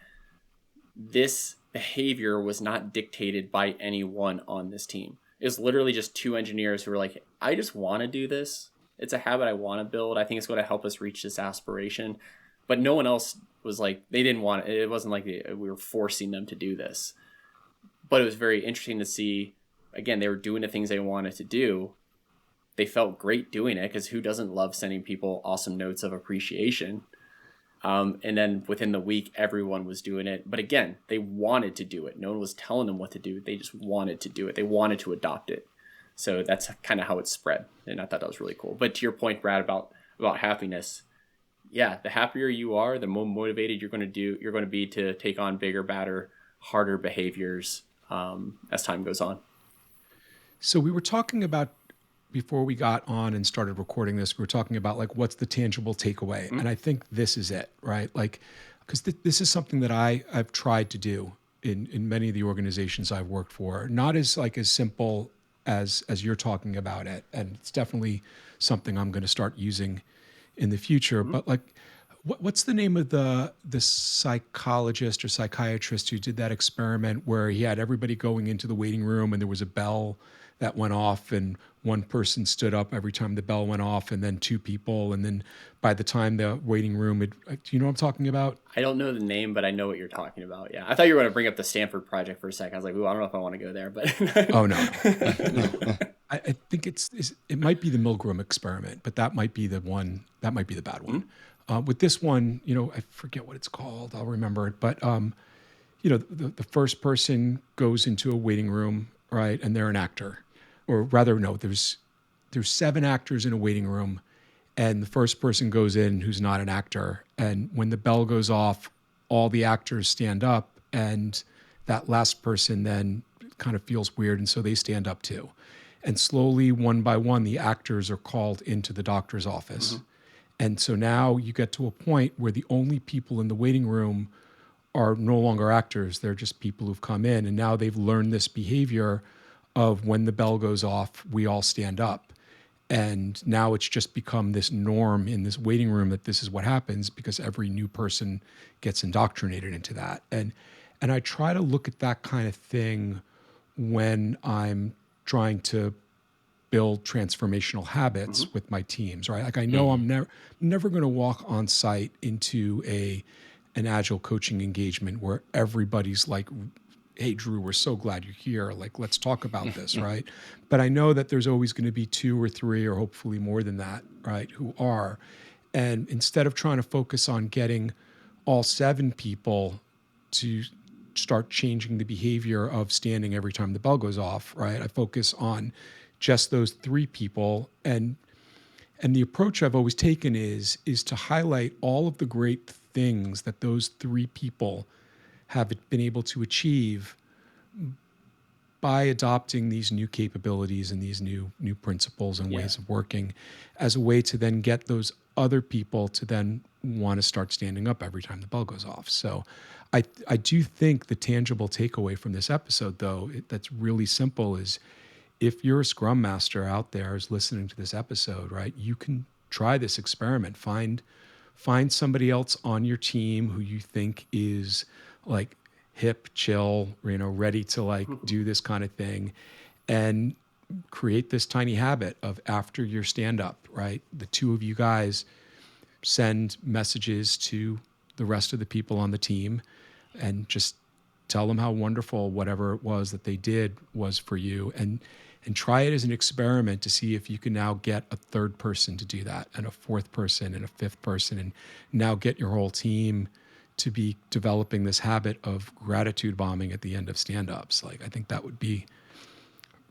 this behavior was not dictated by anyone on this team. It's literally just 2 engineers who were like, I just want to do this. It's a habit I want to build. I think it's going to help us reach this aspiration. But no one else was like, they didn't want it. It wasn't like we were forcing them to do this. But it was very interesting to see, again, they were doing the things they wanted to do. They felt great doing it because who doesn't love sending people awesome notes of appreciation? And then within the week, everyone was doing it. But again, they wanted to do it. No one was telling them what to do. They just wanted to do it. They wanted to adopt it. So that's kind of how it spread. And I thought that was really cool. But to your point, Brad, about happiness, yeah, the happier you are, the more motivated you're going to be to take on bigger, badder, harder behaviors as time goes on. So we were talking about, before we got on and started recording this, we were talking about like, what's the tangible takeaway? Mm-hmm. And I think this is it, right? Like, because this is something that I've tried to do in many of the organizations I've worked for, not as simple as you're talking about it. And it's definitely something I'm going to start using in the future. Mm-hmm. But like, what's the name of the psychologist or psychiatrist who did that experiment where he had everybody going into the waiting room and there was a bell that went off and one person stood up every time the bell went off, and then 2 people, and then by the time the waiting room, do you know what I'm talking about? I don't know the name, but I know what you're talking about. Yeah, I thought you were going to bring up the Stanford project for a second. I was like, ooh, I don't know if I want to go there, but oh no. I think it might be the Milgram experiment, but that might be the one. That might be the bad one. Mm-hmm. With this one, I forget what it's called. I'll remember it, but the first person goes into a waiting room, right, and they're an actor. Or rather, no, there's 7 actors in a waiting room, and the first person goes in who's not an actor. And when the bell goes off, all the actors stand up, and that last person then kind of feels weird, and so they stand up too. And slowly, one by one, the actors are called into the doctor's office. Mm-hmm. And so now you get to a point where the only people in the waiting room are no longer actors. They're just people who've come in, and now they've learned this behavior of when the bell goes off, we all stand up. And now it's just become this norm in this waiting room that this is what happens because every new person gets indoctrinated into that. And I try to look at that kind of thing when I'm trying to build transformational habits with my teams, right? Like I know I'm never going to walk on site into an agile coaching engagement where everybody's like, hey, Drew, we're so glad you're here. Like, let's talk about this, right? But I know that there's always going to be 2 or 3 or hopefully more than that, right, who are. And instead of trying to focus on getting all 7 people to start changing the behavior of standing every time the bell goes off, right, I focus on just those 3 people. And the approach I've always taken is to highlight all of the great things that those 3 people have been able to achieve by adopting these new capabilities and these new principles and ways of working as a way to then get those other people to then want to start standing up every time the bell goes off. So I do think the tangible takeaway from this episode, though, that's really simple is if you're a Scrum Master out there is listening to this episode, right, you can try this experiment. Find somebody else on your team who you think is like hip, chill, ready to like do this kind of thing, and create this tiny habit of after your stand up, right? The 2 of you guys send messages to the rest of the people on the team and just tell them how wonderful whatever it was that they did was for you, and try it as an experiment to see if you can now get a 3rd person to do that and a 4th person and a 5th person, and now get your whole team to be developing this habit of gratitude bombing at the end of stand-ups. Like, I think that would be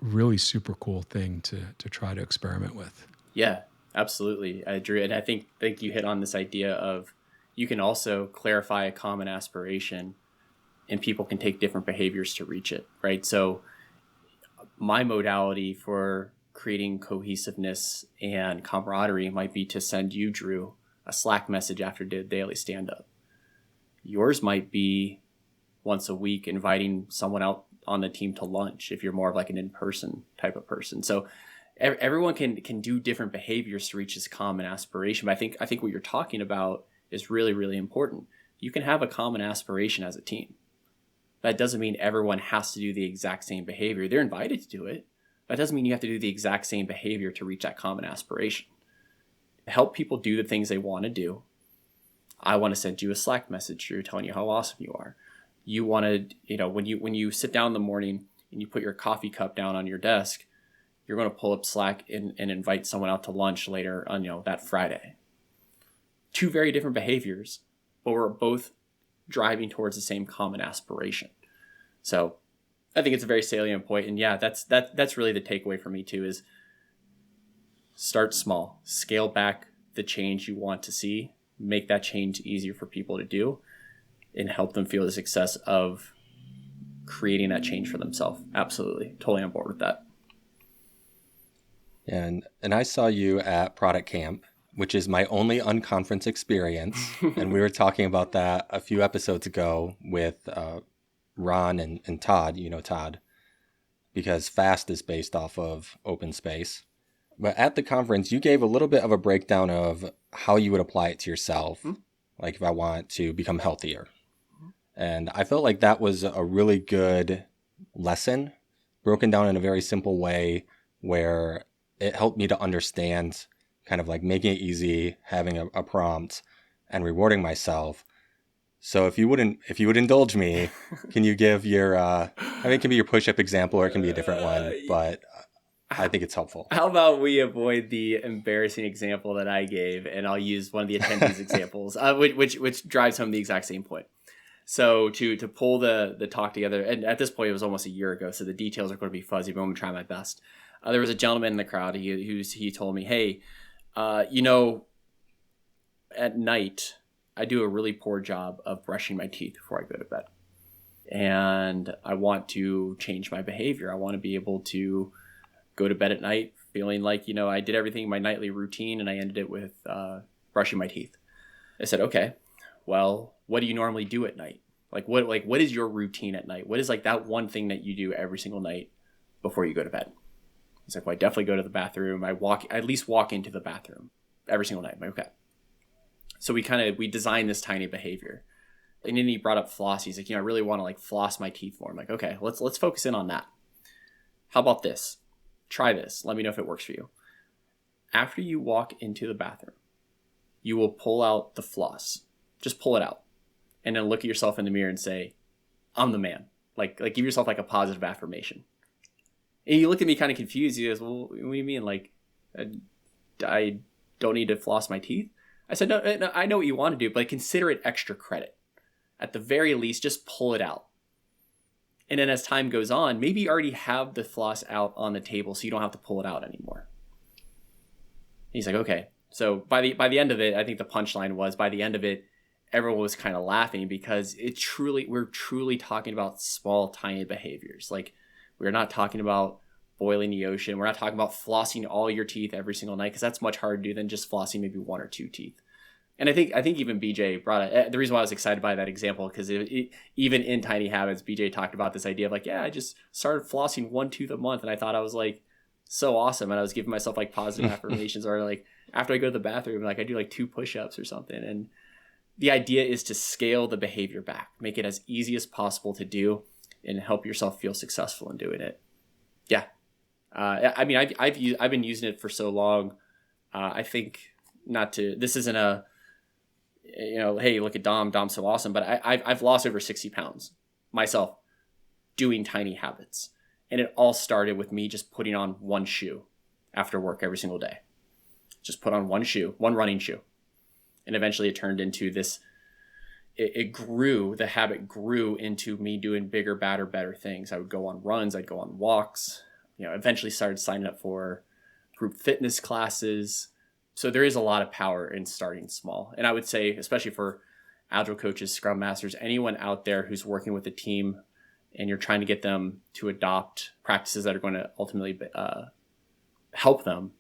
a really super cool thing to try to experiment with. Yeah, absolutely, Drew. And I think you hit on this idea of you can also clarify a common aspiration and people can take different behaviors to reach it, right? So my modality for creating cohesiveness and camaraderie might be to send you, Drew, a Slack message after the daily stand-up. Yours might be once a week inviting someone out on the team to lunch if you're more of like an in-person type of person. So everyone can do different behaviors to reach this common aspiration. But I think what you're talking about is really, really important. You can have a common aspiration as a team. That doesn't mean everyone has to do the exact same behavior. They're invited to do it. That doesn't mean you have to do the exact same behavior to reach that common aspiration. Help people do the things they want to do. I want to send you a Slack message, Drew, telling you how awesome you are. You want to, when you sit down in the morning and you put your coffee cup down on your desk, you're going to pull up Slack and invite someone out to lunch later on, that Friday. 2 very different behaviors, but we're both driving towards the same common aspiration. So I think it's a very salient point. And yeah, that's really the takeaway for me too, is start small, scale back the change you want to see, make that change easier for people to do, and help them feel the success of creating that change for themselves. Absolutely. Totally on board with that. And I saw you at Product Camp, which is my only unconference experience. And we were talking about that a few episodes ago with Ron and Todd, Todd, because FAST is based off of open space. But at the conference, you gave a little bit of a breakdown of how you would apply it to yourself, like if I want to become healthier. And I felt like that was a really good lesson, broken down in a very simple way where it helped me to understand kind of like making it easy, having a prompt, and rewarding myself. So if you would indulge me, can you give your, it can be your push-up example or it can be a different one, but I think it's helpful. How about we avoid the embarrassing example that I gave, and I'll use one of the attendees' examples, which drives home the exact same point. So to pull the talk together, and at this point it was almost a year ago, so the details are going to be fuzzy, but I'm going to try my best. There was a gentleman in the crowd. He told me, hey, at night I do a really poor job of brushing my teeth before I go to bed, and I want to change my behavior. I want to be able to go to bed at night feeling like, I did everything in my nightly routine and I ended it with brushing my teeth. I said, okay, well, what do you normally do at night? What is your routine at night? What is like that one thing that you do every single night before you go to bed? He's like, well, I definitely go to the bathroom. I at least walk into the bathroom every single night. I'm like, okay. So we designed this tiny behavior. And then he brought up floss. He's like, I really want to like floss my teeth more. I'm like, okay, let's focus in on that. How about this? Try this. Let me know if it works for you. After you walk into the bathroom, you will pull out the floss. Just pull it out. And then look at yourself in the mirror and say, I'm the man. Like give yourself like a positive affirmation. And he looked at me kind of confused. He goes, well, what do you mean? Like, I don't need to floss my teeth? I said, no, I know what you want to do, but consider it extra credit. At the very least, just pull it out. And then as time goes on, maybe you already have the floss out on the table so you don't have to pull it out anymore. He's like, okay. So by the end of it, I think the punchline was, by the end of it, everyone was kind of laughing because we're truly talking about small, tiny behaviors. Like, we're not talking about boiling the ocean. We're not talking about flossing all your teeth every single night, because that's much harder to do than just flossing maybe one or two teeth. And I think even BJ brought it. The reason why I was excited by that example, because even in Tiny Habits, BJ talked about this idea of like, I just started flossing one tooth a month, and I thought I was like so awesome, and I was giving myself like positive affirmations, or like after I go to the bathroom, like I do like 2 push-ups or something. And the idea is to scale the behavior back, make it as easy as possible to do, and help yourself feel successful in doing it. Yeah. I mean, I've been using it for so long. I think this isn't a, hey, look at Dom's so awesome. But I've lost over 60 pounds myself doing Tiny Habits. And it all started with me just putting on one shoe after work every single day. Just put on one running shoe. And eventually it turned into this, the habit grew into me doing bigger, better things. I would go on runs, I'd go on walks, eventually started signing up for group fitness classes. So there is a lot of power in starting small. And I would say, especially for Agile coaches, Scrum Masters, anyone out there who's working with a team and you're trying to get them to adopt practices that are going to ultimately help them,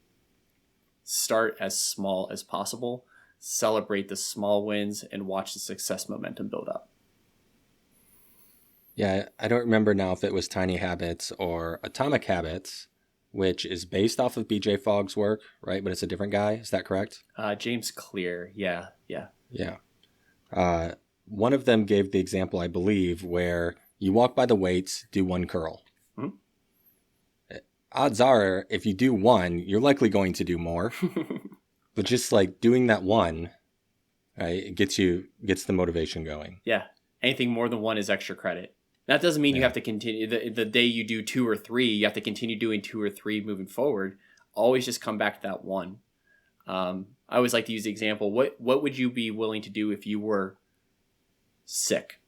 start as small as possible, celebrate the small wins, and watch the success momentum build up. Yeah, I don't remember now if it was Tiny Habits or Atomic Habits, which is based off of BJ Fogg's work, right? But it's a different guy. Is that correct? James Clear. Yeah. One of them gave the example, I believe, where you walk by the weights, do 1 curl. Mm-hmm. Odds are, if you do 1, you're likely going to do more. But just like doing that 1, right, it gets the motivation going. Yeah. Anything more than 1 is extra credit. That doesn't mean you have to continue. The day you do 2 or 3, you have to continue doing 2 or 3 moving forward. Always just come back to that 1. I always like to use the example. What would you be willing to do if you were sick,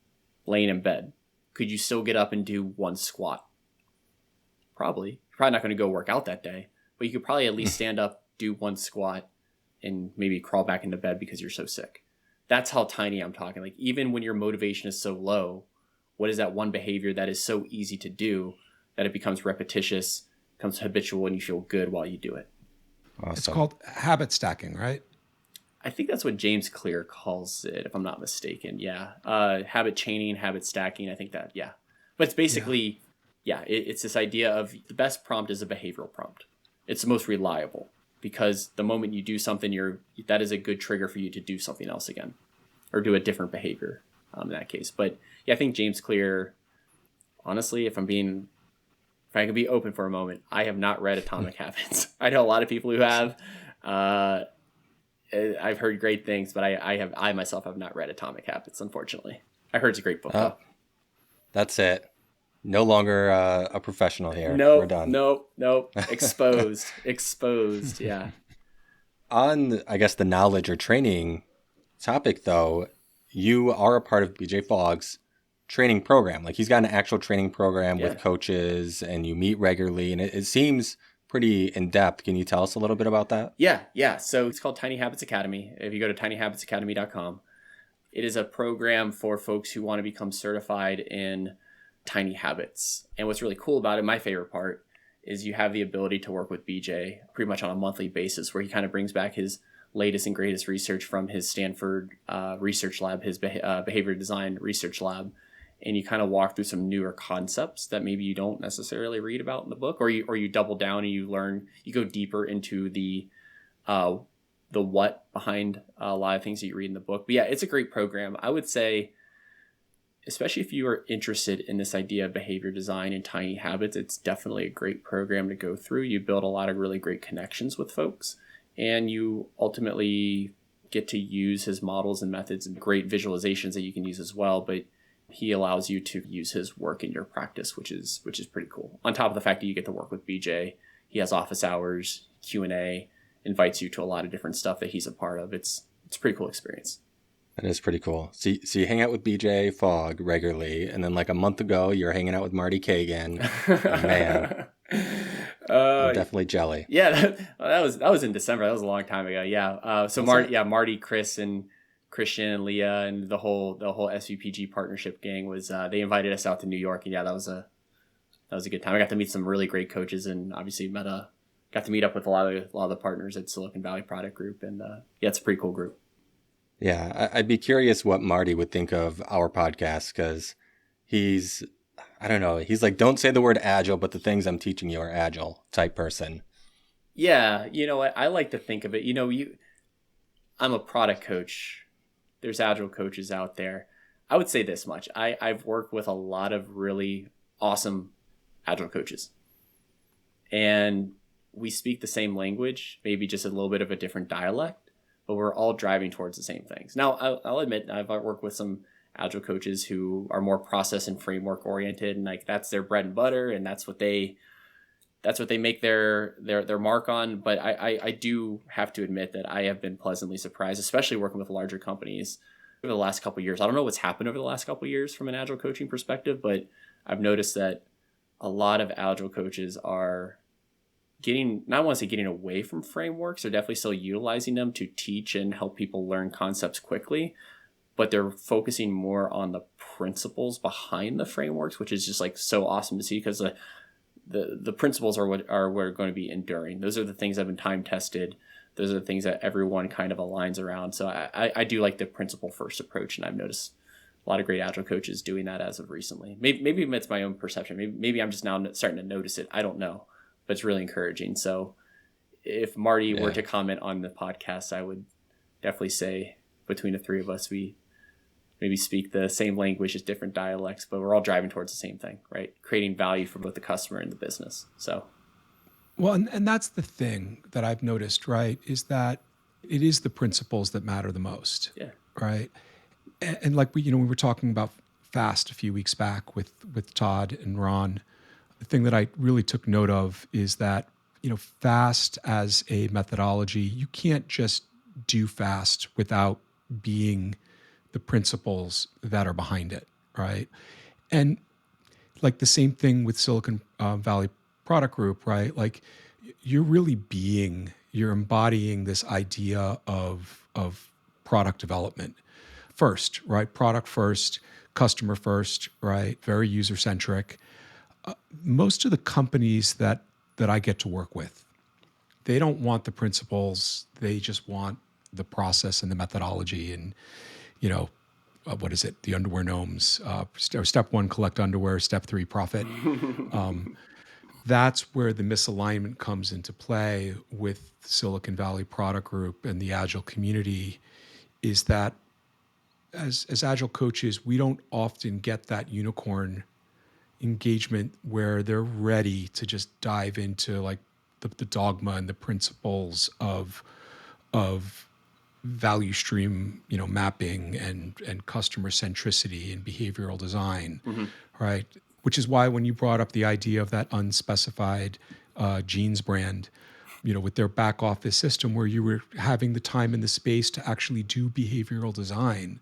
laying in bed? Could you still get up and do 1 squat? Probably. You're probably not going to go work out that day, but you could probably at least stand up, do 1 squat, and maybe crawl back into bed because you're so sick. That's how tiny I'm talking. Like, even when your motivation is so low, what is that 1 behavior that is so easy to do that it becomes repetitious, becomes habitual, and you feel good while you do it? Awesome. It's called habit stacking, right? I think that's what James Clear calls it, if I'm not mistaken. Yeah. Habit chaining, habit stacking. I think that, yeah. But it's basically, it's this idea of the best prompt is a behavioral prompt. It's the most reliable because the moment you do something, that is a good trigger for you to do something else again or do a different behavior in that case. But yeah, I think James Clear, honestly, if I can be open for a moment, I have not read Atomic Habits. I know a lot of people who have. I've heard great things, but I myself have not read Atomic Habits, unfortunately. I heard it's a great book, though. That's it. No longer a professional here. Nope, we're done. Nope. Exposed, yeah. On, I guess, the knowledge or training topic, though, you are a part of BJ Fogg's training program. Like, he's got an actual training program with coaches, and you meet regularly, and it seems pretty in-depth. Can you tell us a little bit about that? Yeah. So it's called Tiny Habits Academy. If you go to tinyhabitsacademy.com, it is a program for folks who want to become certified in tiny habits. And what's really cool about it, my favorite part, is you have the ability to work with BJ pretty much on a monthly basis, where he kind of brings back his latest and greatest research from his Stanford research lab, his behavior design research lab. and you kind of walk through some newer concepts that maybe you don't necessarily read about in the book, or you double down and you go deeper into the what behind a lot of things that you read in the book. But yeah, it's a great program. I would say, especially if you are interested in this idea of behavior design and tiny habits, it's definitely a great program to go through. You build a lot of really great connections with folks, and you ultimately get to use his models and methods and great visualizations that you can use as well. But he allows you to use his work in your practice, which is pretty cool. On top of the fact that you get to work with BJ, he has office hours, Q&A, invites you to a lot of different stuff that he's a part of. It's a pretty cool experience. That is pretty cool. So you hang out with BJ Fogg regularly, and then like a month ago, you're hanging out with Marty Kagan. Man, I'm definitely jelly. Yeah, that was in December. That was a long time ago. Yeah. So Marty, Chris, and Christian and Leah and the whole SVPG partnership gang was they invited us out to New York, and yeah, that was a good time. I got to meet some really great coaches, and obviously got to meet up with a lot of the partners at Silicon Valley Product Group, and yeah, it's a pretty cool group. Yeah, I'd be curious what Marty would think of our podcast, because he's like, don't say the word agile, but the things I'm teaching you are agile type person. Yeah, I like to think of it. I'm a product coach. There's agile coaches out there. I would say this much. I've worked with a lot of really awesome agile coaches, and we speak the same language, maybe just a little bit of a different dialect, but we're all driving towards the same things. Now, I'll admit I've worked with some agile coaches who are more process and framework oriented, and like that's their bread and butter, and that's what they make their mark on. But I do have to admit that I have been pleasantly surprised, especially working with larger companies over the last couple of years. I don't know what's happened over the last couple of years from an agile coaching perspective, but I've noticed that a lot of agile coaches are getting away from frameworks. They're definitely still utilizing them to teach and help people learn concepts quickly, but they're focusing more on the principles behind the frameworks, which is just like so awesome to see, because the principles are what are going to be enduring. Those are the things that have been time tested. Those are the things that everyone kind of aligns around. So I do like the principle first approach, and I've noticed a lot of great agile coaches doing that as of recently. Maybe it's my own perception. Maybe I'm just now starting to notice it. I don't know. But it's really encouraging. So if Marty were to comment on the podcast, I would definitely say between the three of us, we maybe speak the same language as different dialects, but we're all driving towards the same thing, right? Creating value for both the customer and the business. So, well, and that's the thing that I've noticed, right, is that it is the principles that matter the most. Yeah. Right. And like we were talking about FAST a few weeks back with Todd and Ron. The thing that I really took note of is that, FAST as a methodology, you can't just do FAST without being the principles that are behind it, right? And like the same thing with Silicon Valley Product Group, right? Like you're embodying this idea of product development first, right? Product first, customer first, right? Very user-centric. Most of the companies that I get to work with, they don't want the principles. They just want the process and the methodology and, what is it? The underwear gnomes. Step 1, collect underwear. Step 3, profit. That's where the misalignment comes into play with Silicon Valley Product Group and the Agile community, is that as Agile coaches, we don't often get that unicorn engagement where they're ready to just dive into like the dogma and the principles of value stream, mapping and customer centricity and behavioral design, right? Which is why when you brought up the idea of that unspecified jeans brand, with their back office system where you were having the time and the space to actually do behavioral design,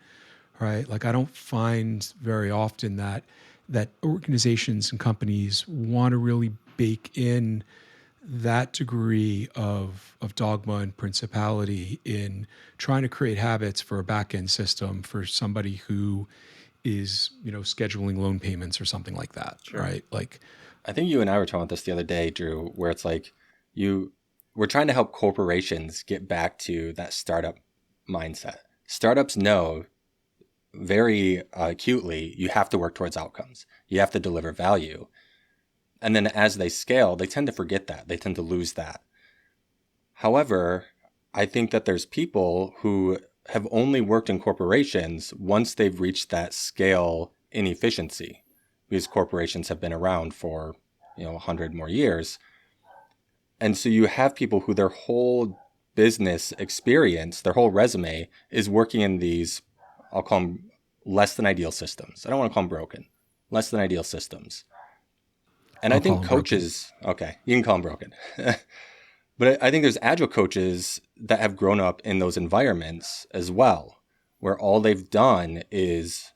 right? Like I don't find very often that organizations and companies want to really bake in that degree of dogma and principality in trying to create habits for a back-end system for somebody who is, scheduling loan payments or something like that, sure. Right? Like, I think you and I were talking about this the other day, Drew, where it's like we're trying to help corporations get back to that startup mindset. Startups know very acutely, you have to work towards outcomes. You have to deliver value. And then as they scale, they tend to forget that. They tend to lose that. However, I think that there's people who have only worked in corporations once they've reached that scale inefficiency, because corporations have been around for 100 more years. And so you have people who their whole business experience, their whole resume is working in these, I'll call them less than ideal systems. I don't want to call them broken, less than ideal systems. And I think coaches, okay, you can call them broken. But I think there's Agile coaches that have grown up in those environments as well, where all they've done is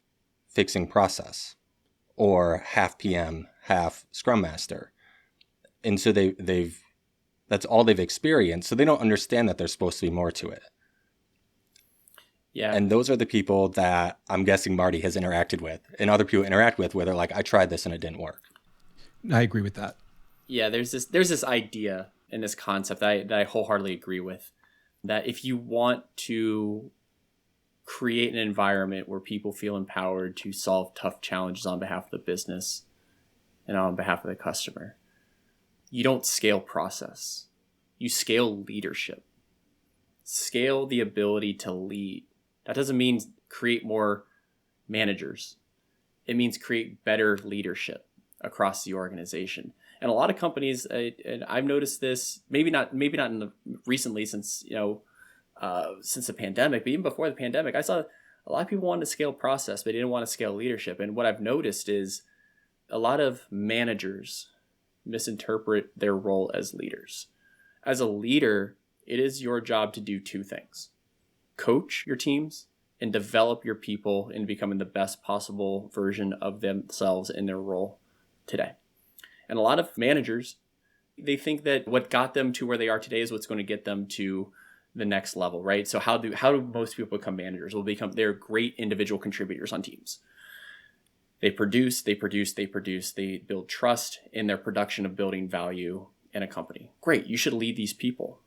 fixing process or half PM, half Scrum Master. And so that's all they've experienced. So they don't understand that there's supposed to be more to it. Yeah. And those are the people that I'm guessing Marty has interacted with and other people interact with where they're like, I tried this and it didn't work. I agree with that. Yeah, there's this idea and this concept that I wholeheartedly agree with, that if you want to create an environment where people feel empowered to solve tough challenges on behalf of the business and on behalf of the customer, you don't scale process. You scale leadership. Scale the ability to lead. That doesn't mean create more managers. It means create better leadership across the organization. And a lot of companies, and I've noticed this, maybe not in the recently since the pandemic, but even before the pandemic, I saw a lot of people wanted to scale process, but they didn't want to scale leadership. And what I've noticed is a lot of managers misinterpret their role as leaders. As a leader, it is your job to do two things: coach your teams and develop your people in becoming the best possible version of themselves in their role today. And a lot of managers, they think that what got them to where they are today is what's going to get them to the next level, right? So how do most people become managers? They're great individual contributors on teams. They produce, they build trust in their production of building value in a company. Great, you should lead these people.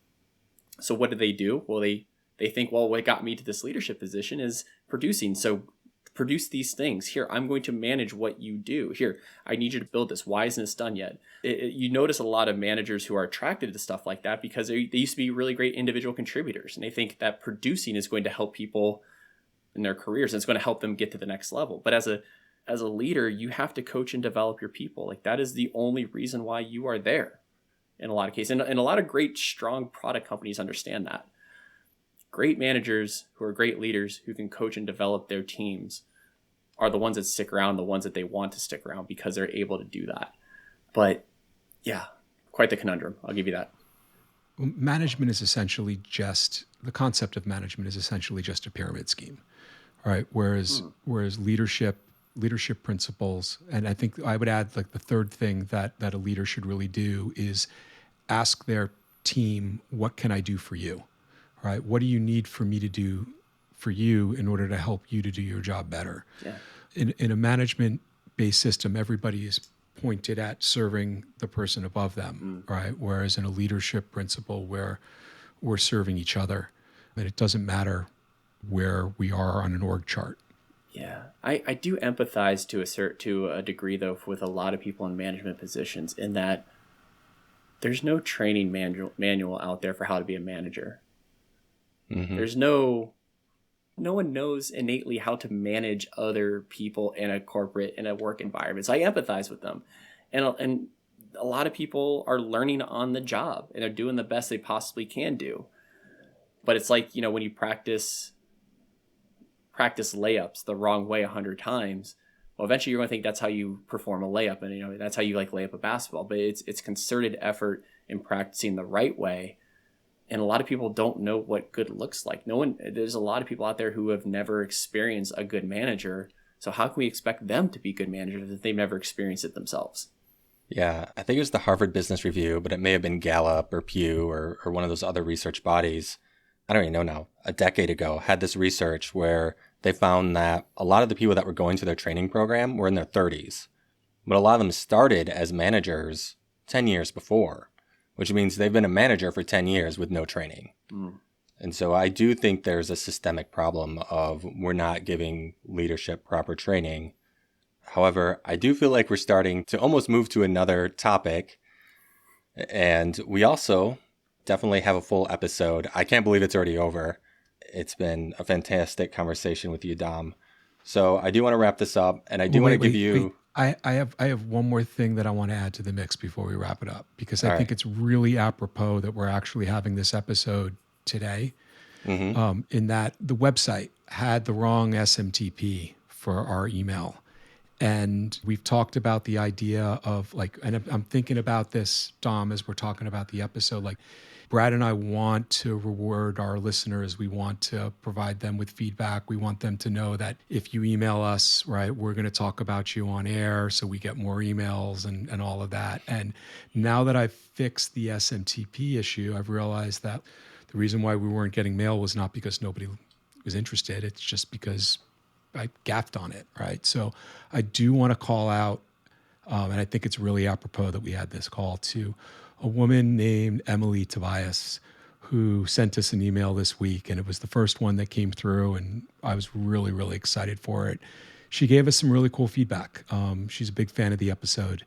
So what do? Well, they think, well, what got me to this leadership position is producing. So produce these things. Here, I'm going to manage what you do. Here, I need you to build this. Why isn't this done yet? You notice a lot of managers who are attracted to stuff like that because they used to be really great individual contributors. And they think that producing is going to help people in their careers. And it's going to help them get to the next level. But as a leader, you have to coach and develop your people. Like, that is the only reason why you are there in a lot of cases. And a lot of great, strong product companies understand that. Great managers who are great leaders who can coach and develop their teams are the ones that stick around, the ones that they want to stick around because they're able to do that. But yeah, quite the conundrum. I'll give you that. Management is essentially the concept of management is essentially just a pyramid scheme, right? Whereas leadership principles, and I think I would add like the third thing that a leader should really do is ask their team, what can I do for you? Right? What do you need for me to do for you in order to help you to do your job better? Yeah. In a management-based system, everybody is pointed at serving the person above them, right? Whereas in a leadership principle where we're serving each other, and it doesn't matter where we are on an org chart. Yeah, I do empathize to a degree, though, with a lot of people in management positions in that there's no training manual out there for how to be a manager. Mm-hmm. There's no one knows innately how to manage other people in a work environment. So I empathize with them. And a lot of people are learning on the job and they're doing the best they possibly can do. But it's like, when you practice layups the wrong way 100 times, well, eventually you're going to think that's how you perform a layup, and that's how you lay up a basketball. But it's concerted effort in practicing the right way. And a lot of people don't know what good looks like. There's a lot of people out there who have never experienced a good manager. So how can we expect them to be good managers if they've never experienced it themselves? Yeah, I think it was the Harvard Business Review, but it may have been Gallup or Pew or one of those other research bodies. I don't even know now, a decade ago, had this research where they found that a lot of the people that were going to their training program were in their 30s. But a lot of them started as managers 10 years before, which means they've been a manager for 10 years with no training. And so I do think there's a systemic problem of we're not giving leadership proper training. However, I do feel like we're starting to almost move to another topic. And we also definitely have a full episode. I can't believe it's already over. It's been a fantastic conversation with you, Dom. So I do want to wrap this up, and I do want to give you... I have one more thing that I want to add to the mix before we wrap it up, because I think it's really apropos that we're actually having this episode today. In that the website had the wrong SMTP for our email. And we've talked about the idea of like, and I'm thinking about this, Dom, as we're talking about the episode, like Brad and I want to reward our listeners. We want to provide them with feedback. We want them to know that if you email us, right, we're going to talk about you on air so we get more emails and all of that. And now that I've fixed the SMTP issue, I've realized that the reason why we weren't getting mail was not because nobody was interested. It's just because I gaffed on it, right? So I do want to call out, and I think it's really apropos that we had this call, to a woman named Emily Tobias, who sent us an email this week, and it was the first one that came through, and I was really, really excited for it. She gave us some really cool feedback. She's a big fan of the episode.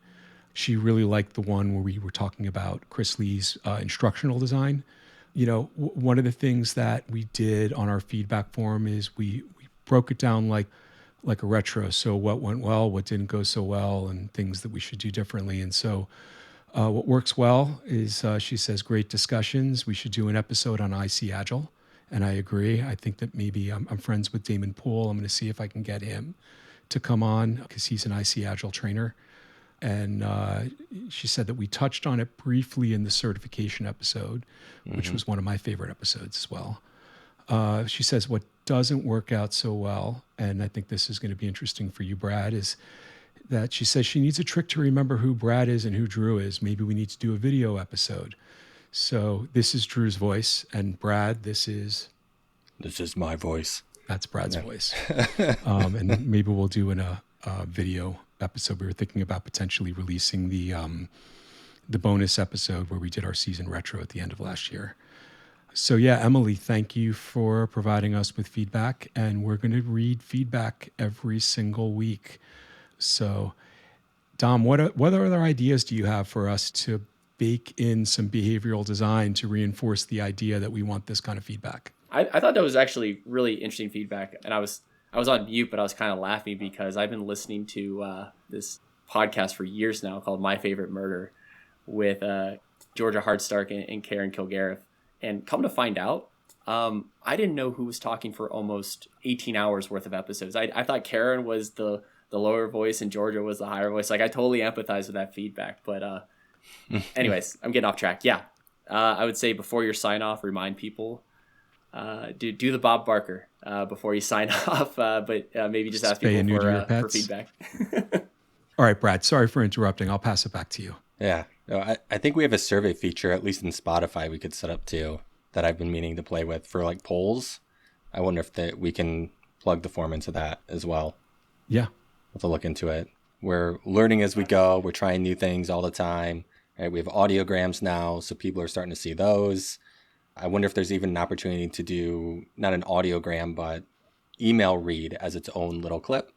She really liked the one where we were talking about Chris Lee's instructional design. You know, one of the things that we did on our feedback form is we broke it down like a retro. So what went well, what didn't go so well, and things that we should do differently. And so what works well is she says, great discussions. We should do an episode on IC Agile. And I agree. I think that maybe I'm friends with Damon Poole. I'm going to see if I can get him to come on because he's an IC Agile trainer. And she said that we touched on it briefly in the certification episode, which was one of my favorite episodes as well. She says what doesn't work out so well, and I think this is going to be interesting for you, Brad, is that she says she needs a trick to remember who Brad is and who Drew is. Maybe we need to do a video episode. So this is Drew's voice, and Brad, this is my voice. That's Brad's voice. And maybe we'll do a video episode. We were thinking about potentially releasing the bonus episode where we did our season retro at the end of last year. So yeah, Emily, thank you for providing us with feedback, and we're going to read feedback every single week. So Dom, what other ideas do you have for us to bake in some behavioral design to reinforce the idea that we want this kind of feedback? I thought that was actually really interesting feedback, and I was on mute, but I was kind of laughing because I've been listening to this podcast for years now called My Favorite Murder with Georgia Hardstark and Karen Kilgariff. And come to find out, I didn't know who was talking for almost 18 hours worth of episodes. I thought Karen was the lower voice and Georgia was the higher voice. Like, I totally empathize with that feedback. But anyways, I'm getting off track. Yeah, I would say before your sign off, remind people, do the Bob Barker before you sign off. But maybe just ask people for feedback. All right, Brad, sorry for interrupting. I'll pass it back to you. Yeah. No, I think we have a survey feature, at least in Spotify, we could set up too, that I've been meaning to play with for like polls. I wonder if we can plug the form into that as well. Yeah. We'll have to look into it. We're learning as we go. We're trying new things all the time. Right? We have audiograms now, so people are starting to see those. I wonder if there's even an opportunity to do not an audiogram, but email read as its own little clip.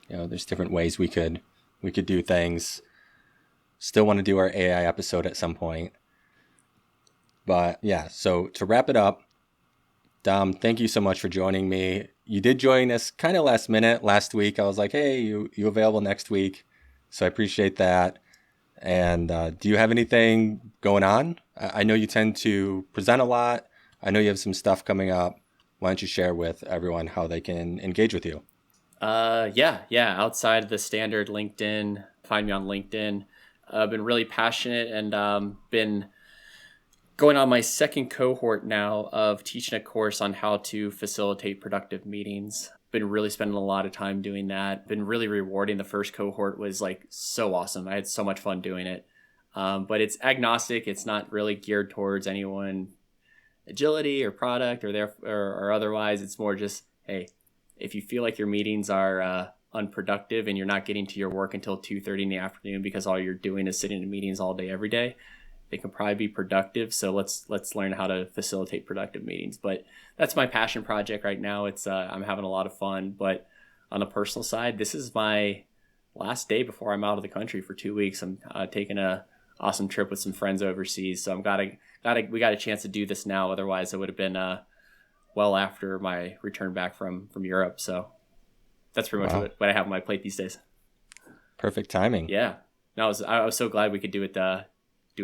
You know, there's different ways we could do things. Still want to do our AI episode at some point. But yeah, so to wrap it up, Dom, thank you so much for joining me. You did join us kind of last minute last week. I was like, hey, you available next week? So I appreciate that. And do you have anything going on? I know you tend to present a lot. I know you have some stuff coming up. Why don't you share with everyone how they can engage with you? Yeah. Outside the standard LinkedIn, find me on LinkedIn. I've been really passionate and been going on my second cohort now of teaching a course on how to facilitate productive meetings. Been really spending a lot of time doing that. Been really rewarding. The first cohort was like so awesome. I had so much fun doing it. But it's agnostic. It's not really geared towards anyone agility or product or otherwise. It's more just, hey, if you feel like your meetings are unproductive and you're not getting to your work until 2:30 in the afternoon because all you're doing is sitting in meetings all day, every day, they can probably be productive. So let's learn how to facilitate productive meetings. But that's my passion project right now. It's I'm having a lot of fun. But on a personal side, this is my last day before I'm out of the country for 2 weeks. I'm taking a awesome trip with some friends overseas. So we got a chance to do this now. Otherwise, it would have been well after my return back from Europe. So that's pretty much what I have on my plate these days. Perfect timing. Yeah. No, I was so glad we could do it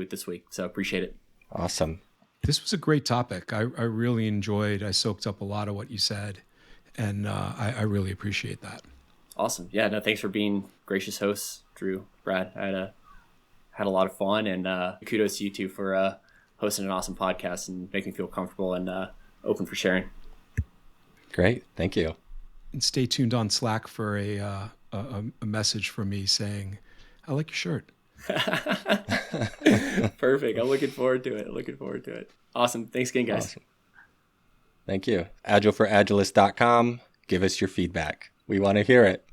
this week. So appreciate it. Awesome. This was a great topic. I really enjoyed. I soaked up a lot of what you said, and I really appreciate that. Awesome. Yeah. No, thanks for being gracious hosts, Drew, Brad. I had a lot of fun, and kudos to you two for hosting an awesome podcast and making me feel comfortable and open for sharing. Great. Thank you. And stay tuned on Slack for a message from me saying, "I like your shirt." Perfect. I'm looking forward to it. Awesome. Thanks again, guys. Awesome. Thank you. agileforagilists.com. Give us your feedback. We want to hear it.